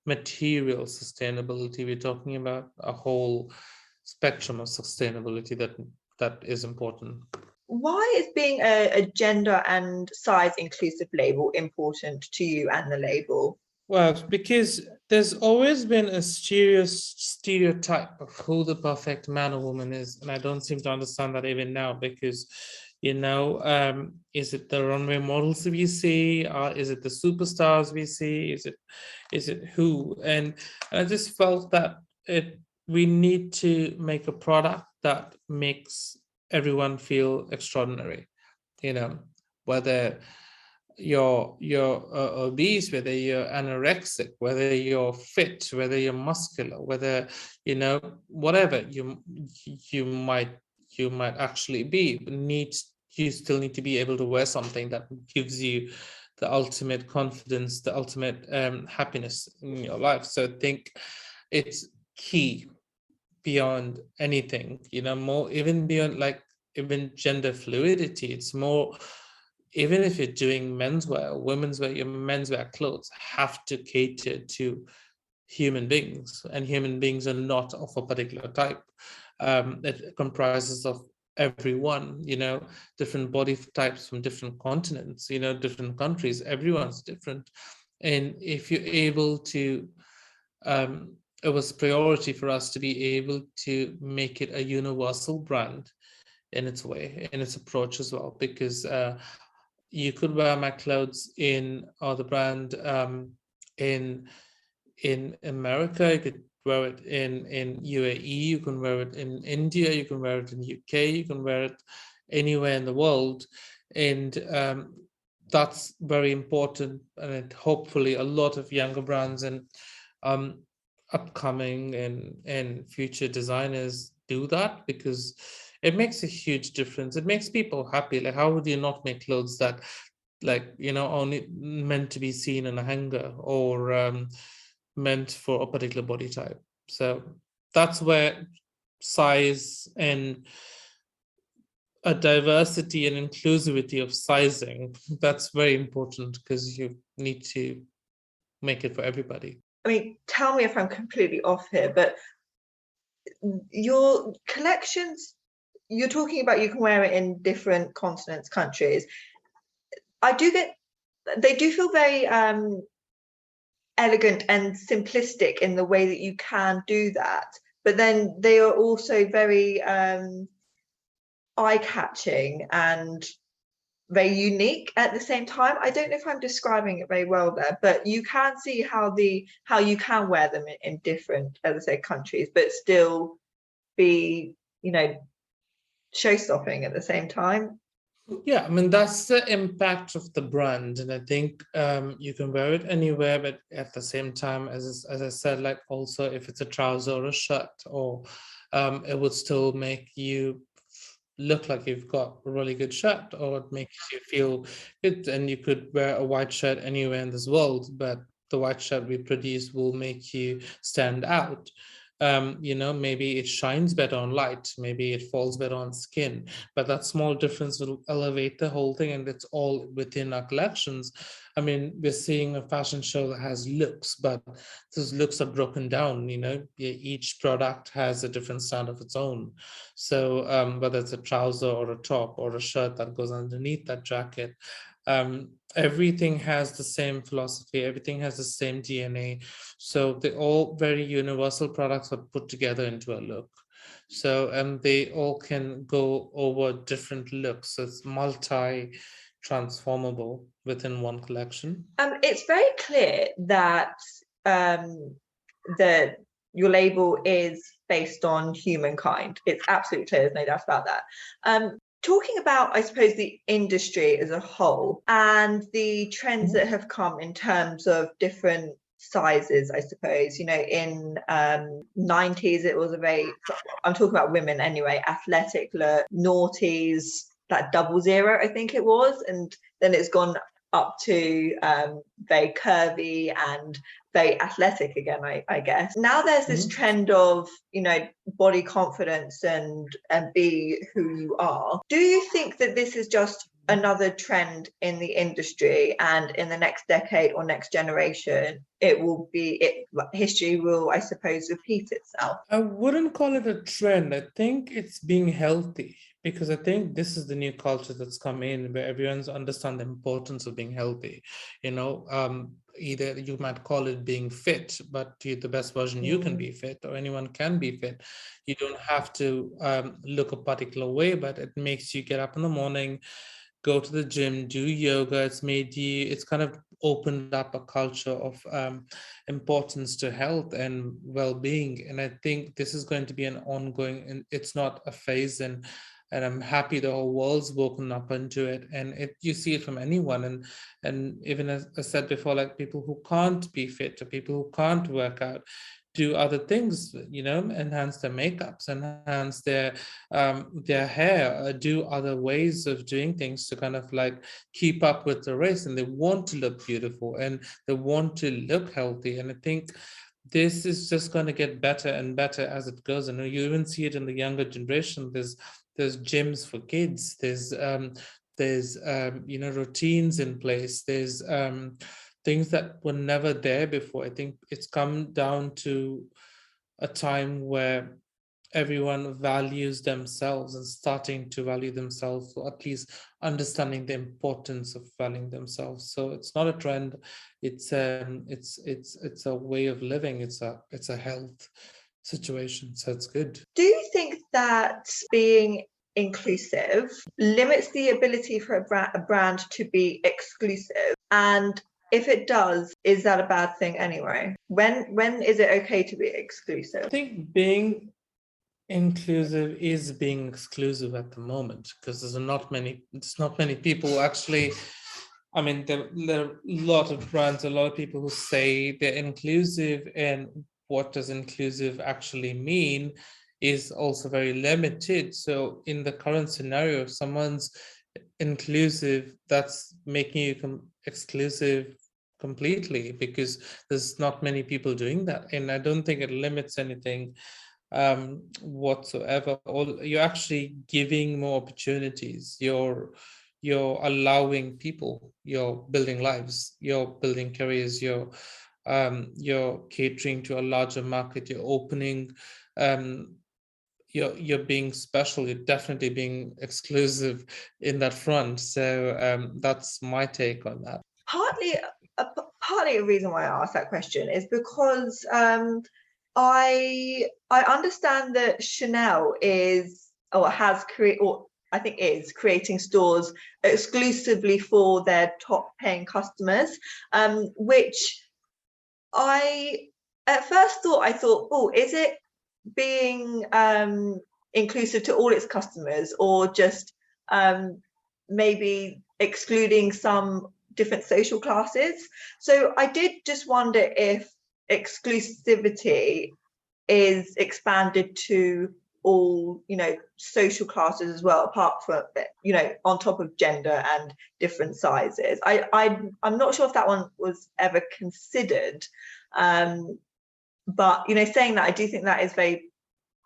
material sustainability. We're talking about a whole spectrum of sustainability that is important. Why is being a gender and size inclusive label important to you and the label? Well, because there's always been a serious stereotype of who the perfect man or woman is, and I don't seem to understand that even now. Because, is it the runway models we see? Is it the superstars we see? Is it who? And I just felt that we need to make a product that makes everyone feel extraordinary. Whether you're obese, whether you're anorexic, whether you're fit, whether you're muscular, whether whatever you might actually be, you still need to be able to wear something that gives you the ultimate confidence, the ultimate happiness in your life. So I think it's key beyond anything, more even beyond, like, even gender fluidity. It's more even if you're doing menswear, womenswear, your menswear clothes have to cater to human beings, and human beings are not of a particular type. It comprises of everyone, different body types from different continents, different countries. Everyone's different, and if you're able to, it was priority for us to be able to make it a universal brand in its way, in its approach as well, because you could wear my clothes in, or the brand, in America, you could wear it in UAE, you can wear it in India, you can wear it in UK, you can wear it anywhere in the world, and that's very important. And hopefully a lot of younger brands and upcoming and future designers do that, because it makes a huge difference. It makes people happy. Like, how would you not make clothes that, like, only meant to be seen in a hanger, or meant for a particular body type? So that's where size and a diversity and inclusivity of sizing, that's very important, because you need to make it for everybody. I mean, tell me if I'm completely off here, but your collections, you're talking about you can wear it in different continents, countries. They do feel very elegant and simplistic in the way that you can do that, but then they are also very eye-catching and very unique at the same time. I don't know if I'm describing it very well there, but you can see how you can wear them in different, as I say, countries, but still be, show-stopping at the same time. Yeah, I mean, that's the impact of the brand, and I think you can wear it anywhere, but at the same time, as I said, like, also if it's a trouser or a shirt, or it would still make you look like you've got a really good shirt, or it makes you feel good. And you could wear a white shirt anywhere in this world, but the white shirt we produce will make you stand out. Maybe it shines better on light, maybe it falls better on skin, but that small difference will elevate the whole thing, and it's all within our collections. I mean, we're seeing a fashion show that has looks, but those looks are broken down. Each product has a different sound of its own. So whether it's a trouser or a top or a shirt that goes underneath that jacket, everything has the same philosophy, everything has the same DNA. So they're all very universal products, but put together into a look. So they all can go over different looks. So it's multi-transformable within one collection. It's very clear that your label is based on humankind. It's absolutely clear, there's no doubt about that. Talking about, I suppose, the industry as a whole and the trends that have come in terms of different sizes, I suppose, in 90s, it was I'm talking about women anyway, athletic look, noughties, that 00, I think it was, and then it's gone up to very curvy and very athletic again, I guess. Now there's this trend of, body confidence and be who you are. Do you think that this is just another trend in the industry, and in the next decade or next generation, history will, I suppose, repeat itself? I wouldn't call it a trend. I think it's being healthy, because I think this is the new culture that's come in, where everyone's understand the importance of being healthy. Either you might call it being fit, but to the best version you can be fit, or anyone can be fit. You don't have to look a particular way, but it makes you get up in the morning, go to the gym, do yoga. It's kind of opened up a culture of importance to health and well-being. And I think this is going to be an ongoing, and it's not a phase. And I'm happy the whole world's woken up into it, and you see it from anyone. And even as I said before, like, people who can't be fit, or people who can't work out, do other things, enhance their makeups, enhance their hair, do other ways of doing things to kind of like keep up with the race. And they want to look beautiful, and they want to look healthy. And I think this is just going to get better and better as it goes. And you even see it in the younger generation. There's gyms for kids. there's routines in place, there's things that were never there before. I think it's come down to a time where everyone values themselves and starting to value themselves, or at least understanding the importance of valuing themselves. So it's not a trend, it's a way of living, it's a health situation, so it's good. Do you think that being inclusive limits the ability for a brand to be exclusive? And if it does, is that a bad thing anyway? When is it okay to be exclusive? I think being inclusive is being exclusive at the moment, because there's not many people who actually, I mean, there are a lot of brands, a lot of people who say they're inclusive, and what does inclusive actually mean is also very limited. So in the current scenario, if someone's inclusive, that's making you exclusive completely, because there's not many people doing that. And I don't think it limits anything whatsoever. You're actually giving more opportunities, you're allowing people, you're building lives, you're building careers, you're catering to a larger market, you're opening, you're being special, you're definitely being exclusive in that front. So that's my take on that. Partly a reason why I asked that question is because I understand that Chanel is, or has created, or I think is creating stores exclusively for their top paying customers, which I at first thought, oh, is it being inclusive to all its customers, or just maybe excluding some different social classes? So I did just wonder if exclusivity is expanded to all, social classes as well, apart from, on top of gender and different sizes. I'm not sure if that one was ever considered, but saying that, I do think that is very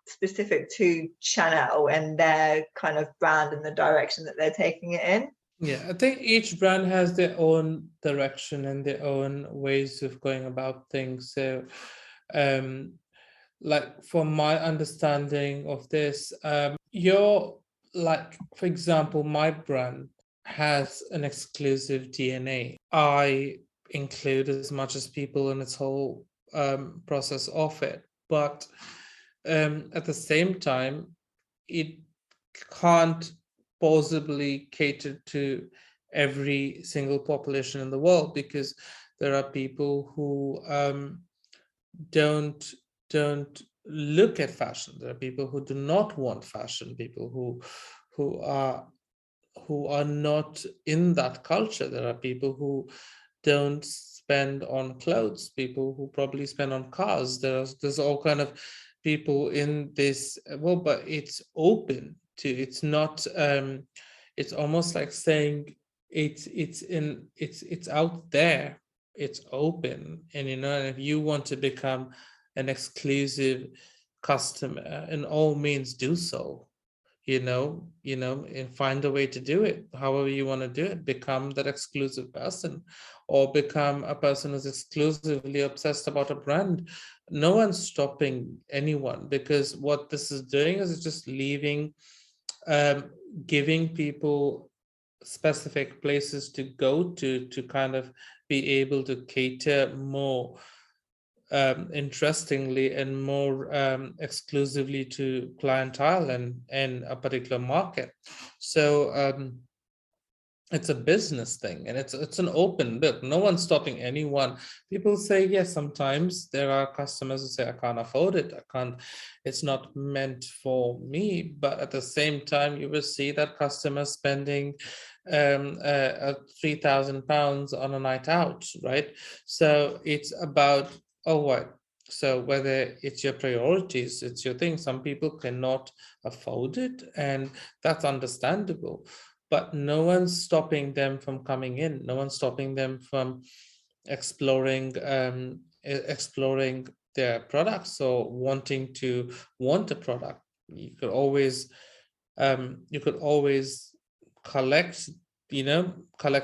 specific to Chanel and their kind of brand and the direction that they're taking it in. Yeah, I think each brand has their own direction and their own ways of going about things. So like, from my understanding of this, you're like, for example, my brand has an exclusive DNA. I include as much as people in its whole process of it, but at the same time, it can't possibly cater to every single population in the world, because there are people who don't look at fashion. There are people who do not want fashion, people who are not in that culture. There are people who don't spend on clothes, people who probably spend on cars. There's all kind of people in this world, but it's open to, it's not it's almost like saying it's out there, it's open. And and if you want to become an exclusive customer, in all means do so, and find a way to do it however you want to do it. Become that exclusive person, or become a person who's exclusively obsessed about a brand. No one's stopping anyone, because what this is doing is it's just giving people specific places to go to kind of be able to cater more interestingly and more exclusively to clientele and a particular market. So it's a business thing, and it's an open book. No one's stopping anyone. People say, yes, sometimes there are customers who say, I can't afford it, it's not meant for me. But at the same time, you will see that customers spending £3,000 on a night out, right? So it's about, oh, what? So whether it's your priorities, it's your thing. Some people cannot afford it, and that's understandable. But no one's stopping them from coming in. No one's stopping them from exploring their products, or wanting to want a product. You could always collect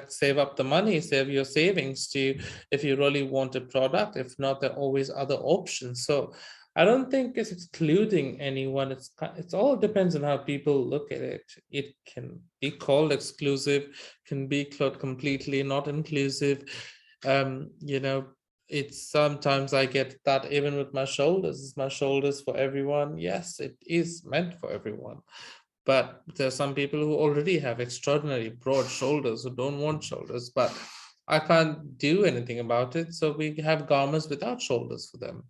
save up the money, save your savings to, if you really want a product. If not, there are always other options. So I don't think it's excluding anyone. It's all depends on how people look at it. It can be called exclusive, can be called completely not inclusive. It's sometimes I get that even with my shoulders. Is my shoulders for everyone? Yes, it is meant for everyone. But there are some people who already have extraordinary broad shoulders who don't want shoulders, but I can't do anything about it. So we have garments without shoulders for them,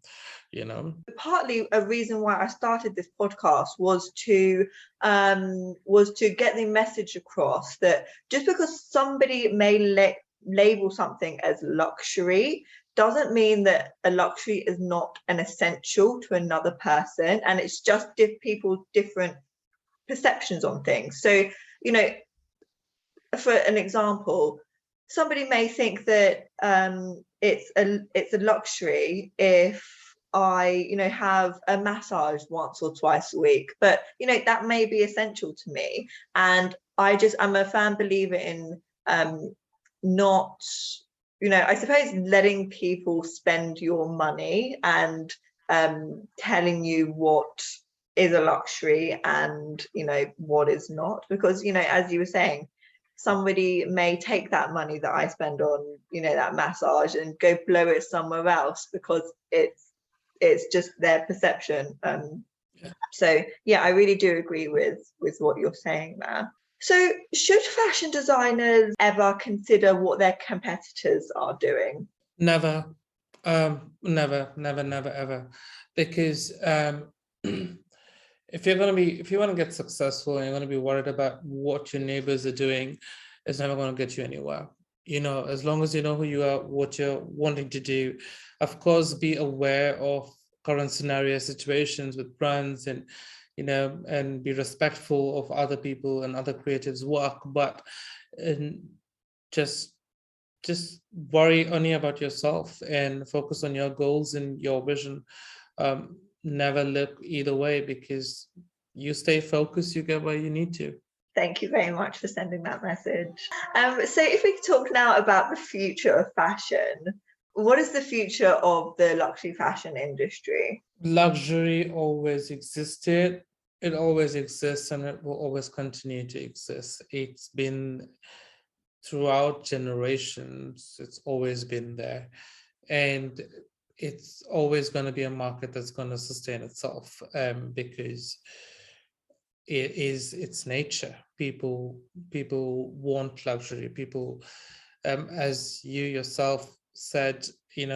Partly a reason why I started this podcast was to get the message across that just because somebody may label something as luxury doesn't mean that a luxury is not an essential to another person, and it's just people different perceptions on things. So, for an example, somebody may think that it's a luxury if I, have a massage once or twice a week, but that may be essential to me. And I'm a firm believer in not, I suppose letting people spend your money and telling you what is a luxury and what is not, because as you were saying, somebody may take that money that I spend on that massage and go blow it somewhere else because it's just their perception. So yeah, I really do agree with what you're saying there. So should fashion designers ever consider what their competitors are doing? Never. Never, ever. Because if you want to get successful and you're going to be worried about what your neighbors are doing, it's never going to get you anywhere. As long as you know who you are, what you're wanting to do, of course, be aware of current scenario situations with brands and and be respectful of other people and other creatives' work, but just worry only about yourself and focus on your goals and your vision. Never look either way, because you stay focused, you get where you need to. Thank you very much for sending that message. So if we could talk now about the future of fashion, what is the future of the luxury fashion industry? Luxury always existed. It always exists, and it will always continue to exist. It's been throughout generations. It's always been there. And it's always going to be a market that's going to sustain itself, because it is its nature. People want luxury. People, as you yourself said,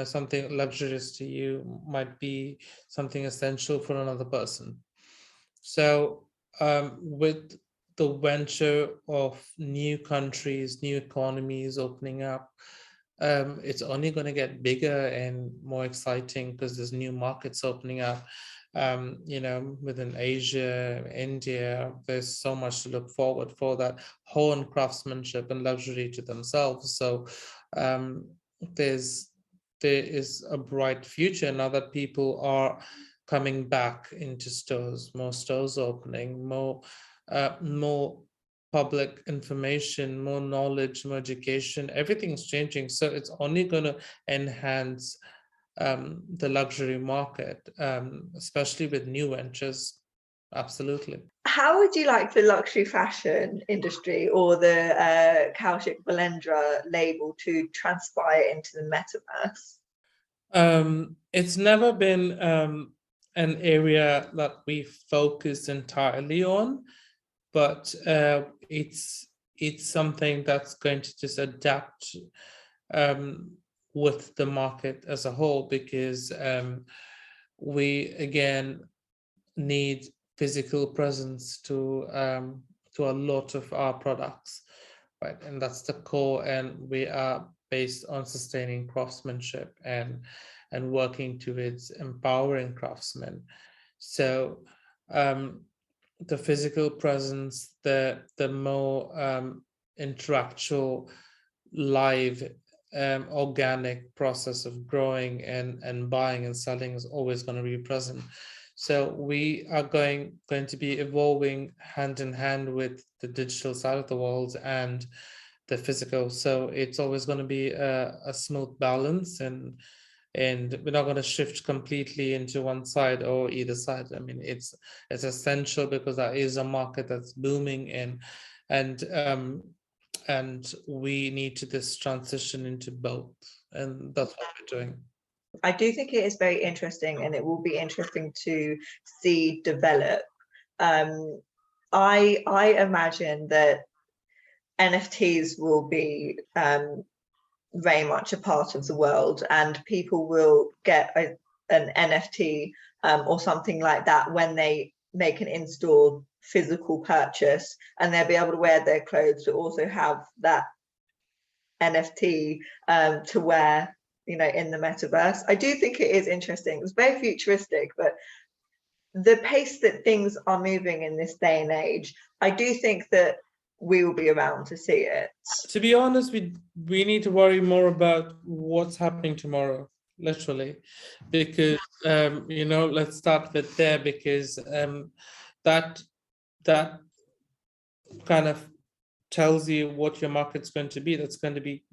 something luxurious to you might be something essential for another person. So with the venture of new countries, new economies opening up, it's only going to get bigger and more exciting because there's new markets opening up. Within Asia, India, there's so much to look forward for that hone craftsmanship and luxury to themselves. So there is a bright future now that people are coming back into stores, more stores opening, more public information, more knowledge, more education. Everything's changing, so it's only going to enhance the luxury market, especially with new ventures. Absolutely. How would you like the luxury fashion industry or the Kaushik Velendra label to transpire into the metaverse? It's never been an area that we focused entirely on, but it's something that's going to just adapt with the market as a whole, because we again need physical presence to a lot of our products, right? And that's the core, and we are based on sustaining craftsmanship and working towards empowering craftsmen. So the physical presence, the more intellectual, live, organic process of growing and buying and selling is always going to be present. So we are going to be evolving hand in hand with the digital side of the world, and the physical. So it's always going to be a smooth balance, and we're not going to shift completely into one side or either side. I mean, it's essential because that is a market that's booming, and and we need to this transition into both, and that's what we're doing. I do think it is very interesting, and it will be interesting to see develop. I imagine that NFTs will be very much a part of the world, and people will get an NFT or something like that when they make an in-store physical purchase, and they'll be able to wear their clothes but also have that NFT to wear, you know, in the metaverse. I do think it is interesting. It's very futuristic, but the pace that things are moving in this day and age, I do think that we will be around to see it. To be honest, we need to worry more about what's happening tomorrow, literally, because you know, let's start with there, because that that kind of tells you what your market's going to be. That's going to be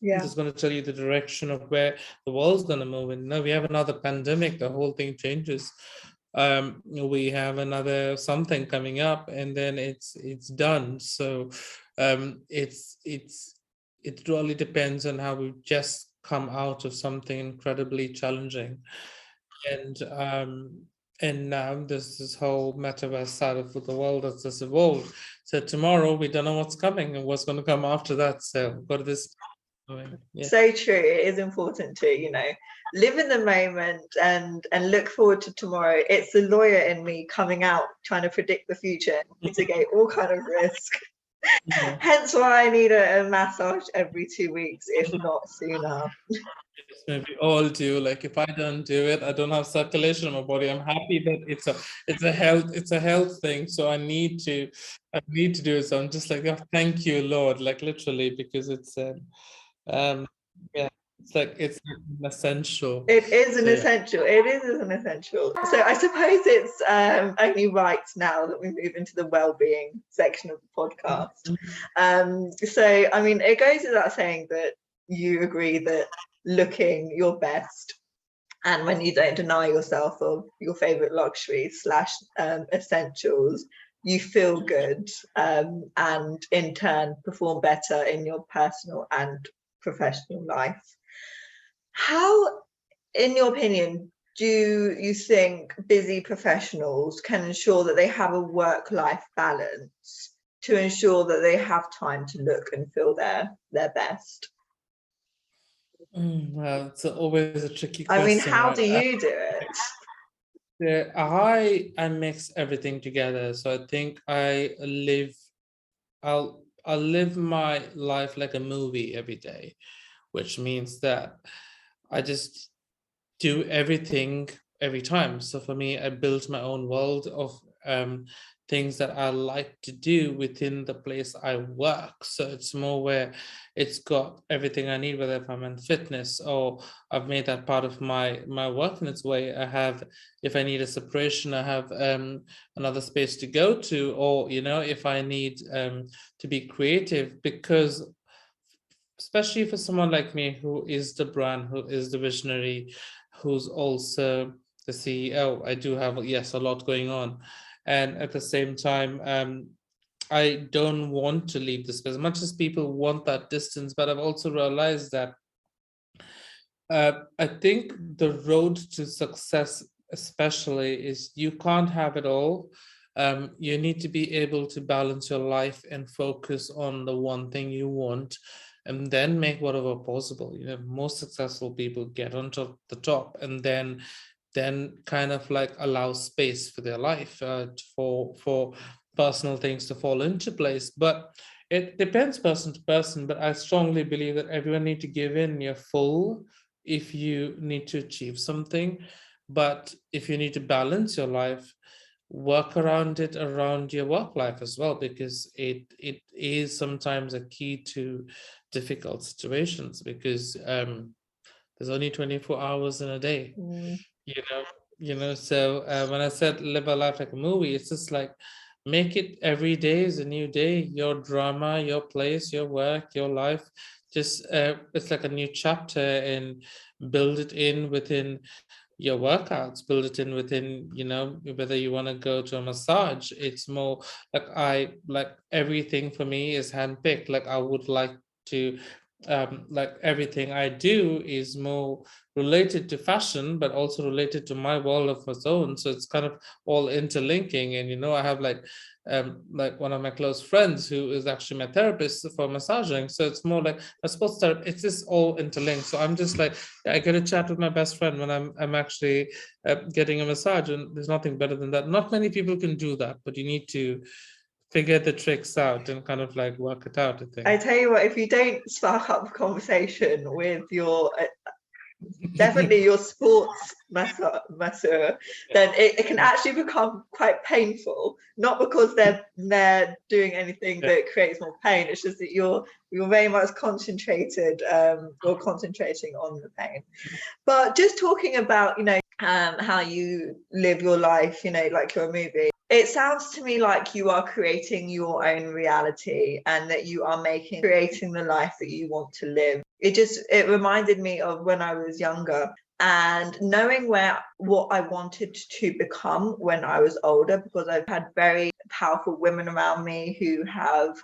that's going to tell you the direction of where the world's going to move. And now we have another pandemic, the whole thing changes. We have another something coming up, and then it's done. So it really depends on how we just come out of something incredibly challenging, and now there's this whole metaverse side of the world that's just evolved. So tomorrow we don't know what's coming and what's going to come after that. So got this. Yeah. So true. It is important to, you know, live in the moment and look forward to tomorrow. It's the lawyer in me coming out trying to predict the future, mitigate all kind of risk. Yeah. Hence why I need a massage every 2 weeks, if not sooner. Maybe all do. Like if I don't do it, I don't have circulation in my body. I'm happy that it's a health thing. So I need to do it. So I'm just like, oh, thank you, Lord. Like literally, because it's yeah, it's an essential. It is an essential. It is an essential. So I suppose it's only right now that we move into the well-being section of the podcast. So I mean, it goes without saying that you agree that looking your best, and when you don't deny yourself of your favorite luxury / essentials, you feel good, and in turn perform better in your personal and professional life. How, in your opinion, do you think busy professionals can ensure that they have a work-life balance to ensure that they have time to look and feel their best? Well, it's always a tricky question. I mean, how do you do it? Yeah, I mix everything together. So I think I'll live my life like a movie every day, which means that I just do everything every time. So for me, I built my own world of things that I like to do within the place I work. So it's more where it's got everything I need, whether if I'm in fitness or I've made that part of my work in its way. I have, if I need a separation, I have another space to go to, or, you know, if I need to be creative, because especially for someone like me who is the brand, who is the visionary, who's also the CEO, I do have, yes, a lot going on. And at the same time, I don't want to leave this space as much as people want that distance. But I've also realized that I think the road to success, especially, is you can't have it all. You need to be able to balance your life and focus on the one thing you want, and then make whatever possible. You know, most successful people get onto the top, and then kind of like allow space for their life, for personal things to fall into place. But it depends person to person. But I strongly believe that everyone need to give in your full if you need to achieve something. But if you need to balance your life, work around it, around your work life as well, because it is sometimes a key to difficult situations, because there's only 24 hours in a day. You know, so when I said live a life like a movie, it's just like make it every day is a new day, your drama, your place, your work, your life. Just it's like a new chapter, and build it in within your workouts, build it in within, whether you want to go to a massage. It's more like everything for me is handpicked. Like I would like to like everything I do is more related to fashion, but also related to my world of its own. So it's kind of all interlinking. And I have like one of my close friends who is actually my therapist for massaging. So it's more like a sports therapy. It's just all interlinked. So I'm just like, I get a chat with my best friend when I'm actually getting a massage, and there's nothing better than that. Not many people can do that, but you need to figure the tricks out and kind of like work it out, I think. I tell you what, if you don't spark up conversation with your definitely your sports masseur, then it can actually become quite painful. Not because they're doing anything that creates more pain. It's just that you're very much concentrated or concentrating on the pain. But just talking about how you live your life, like your movie. It sounds to me like you are creating your own reality, and that you are creating the life that you want to live. It reminded me of when I was younger, and knowing what I wanted to become when I was older, because I've had very powerful women around me who have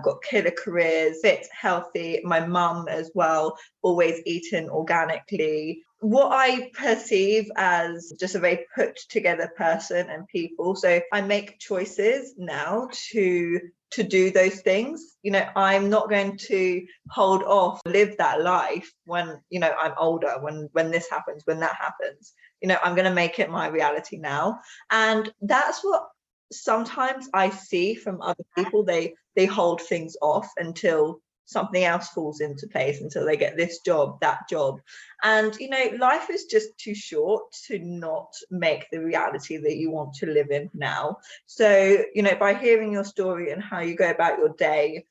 got killer careers, fit, healthy. My mum as well, always eaten organically. What I perceive as just a very put together person and people. So I make choices now to do those things. I'm not going to hold off, live that life when, I'm older, when this happens, when that happens. I'm going to make it my reality now. And that's what sometimes I see from other people. They hold things off until something else falls into place, until they get this job, that job. And life is just too short to not make the reality that you want to live in now. So by hearing your story and how you go about your day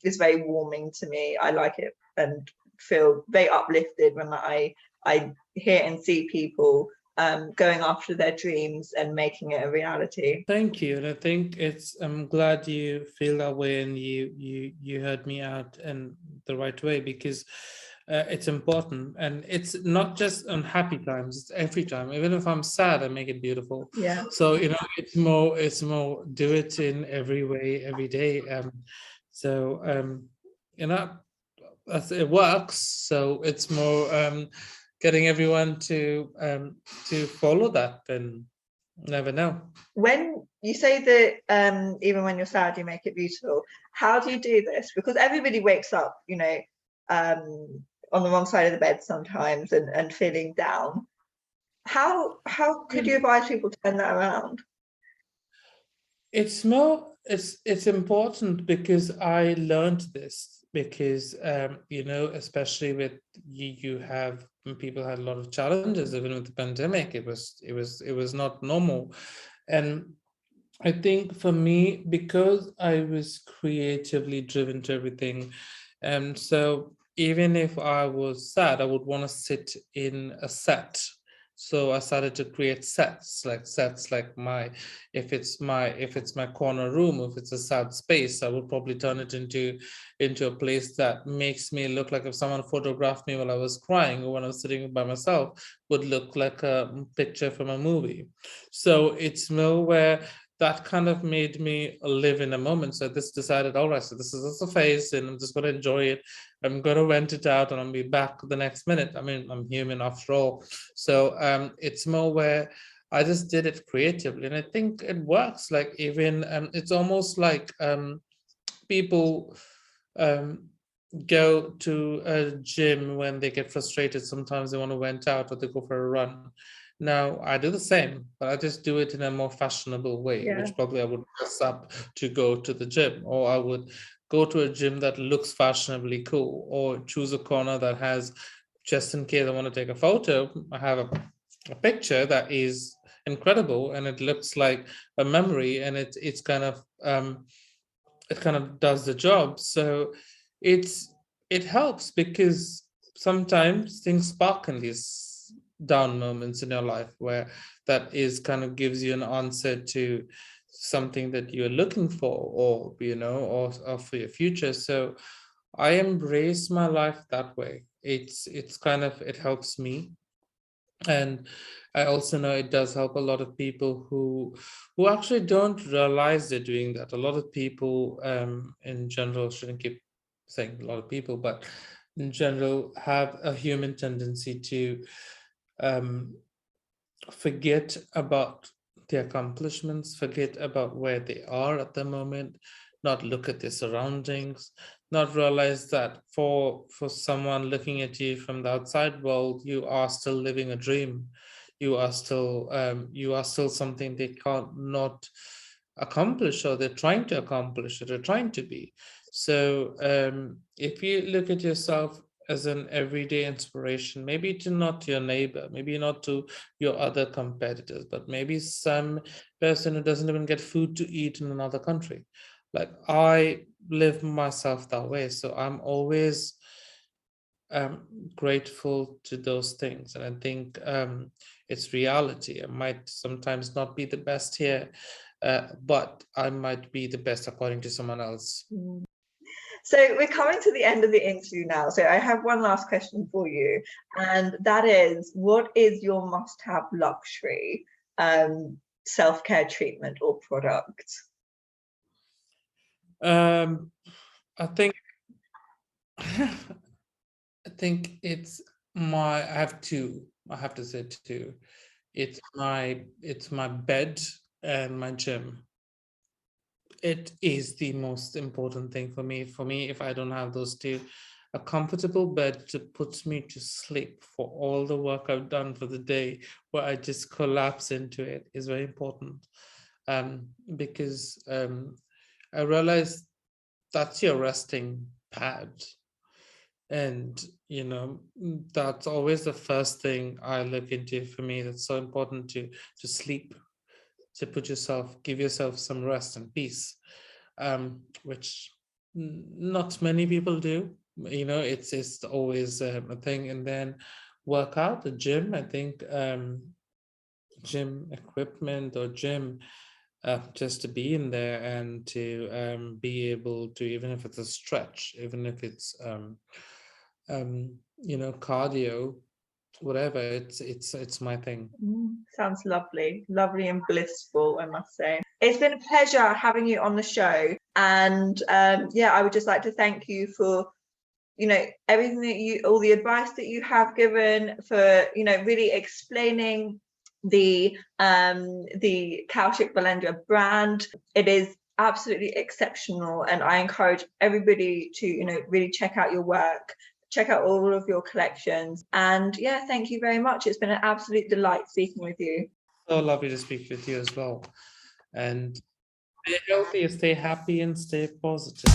is very warming to me. I like it and feel very uplifted when I hear and see people going after their dreams and making it a reality. Thank you. And I think I'm glad you feel that way, and you heard me out in the right way, because it's important, and it's not just on happy times, it's every time. Even if I'm sad, I make it beautiful. Yeah. So it's more do it in every way, every day. So it works. So it's more getting everyone to follow that, and never know. When you say that even when you're sad, you make it beautiful, how do you do this? Because everybody wakes up, on the wrong side of the bed sometimes and feeling down. How could you advise people to turn that around? It's important, because I learned this, because especially with you have people had a lot of challenges. Even with the pandemic, it was not normal. And I think for me, because I was creatively driven to everything, and so even if I was sad, I would want to sit in a set. So I started to create sets like if it's my corner room, if it's a sad space, I would probably turn it into a place that makes me look like, if someone photographed me while I was crying or when I was sitting by myself, would look like a picture from a movie. So it's more where that kind of made me live in a moment. So this decided, all right, so this is just a phase, and I'm just going to enjoy it. I'm going to vent it out, and I'll be back the next minute. I mean, I'm human after all. So it's more where I just did it creatively, and I think it works. Like even it's almost like people go to a gym when they get frustrated. Sometimes they want to vent out, or they go for a run. Now I do the same, but I just do it in a more fashionable way, Yeah. which probably I would dress up to go to the gym, or I would go to a gym that looks fashionably cool, or choose a corner that has, just in case I want to take a photo, I have a picture that is incredible, and it looks like a memory, and it's kind of it kind of does the job. So it helps, because sometimes things spark in these down moments in your life, where that is kind of gives you an answer to something that you're looking for, or or for your future. So I embrace my life that way. It's kind of, it helps me. And I also know it does help a lot of people who actually don't realize they're doing that. A lot of people, in general, shouldn't keep saying a lot of people, but in general, have a human tendency to um, forget about the accomplishments, forget about where they are at the moment, not look at their surroundings, not realize that for someone looking at you from the outside world, you are still living a dream. You are still something they can't not accomplish, or they're trying to accomplish, or they're trying to be. So if you look at yourself as an everyday inspiration, maybe to not your neighbor, maybe not to your other competitors, but maybe some person who doesn't even get food to eat in another country. Like, I live myself that way, so I'm always grateful to those things. And I think it's reality. I might sometimes not be the best here, but I might be the best according to someone else. So we're coming to the end of the interview now. So I have one last question for you, and that is, what is your must-have luxury self-care treatment or product? I think I think it's I have two. I have to say two. It's my bed and my gym. It is the most important thing for me. For me, if I don't have those two, a comfortable bed to put me to sleep for all the work I've done for the day, where I just collapse into it, is very important. Because I realize that's your resting pad. And that's always the first thing I look into. For me, that's so important, to sleep, to give yourself some rest and peace, which not many people do. It's always a thing. And then workout, the gym, I think, gym equipment or gym, just to be in there and to be able to, even if it's a stretch, even if it's cardio, whatever, it's my thing. Sounds lovely and blissful, I must say. It's been a pleasure having you on the show, and I would just like to thank you for everything that all the advice that you have given, for really explaining the Kaushik Velendra brand. It is absolutely exceptional, and I encourage everybody to really check out your work, check out all of your collections. And thank you very much. It's been an absolute delight speaking with you. So lovely to speak with you as well. And stay healthy, stay happy, and stay positive.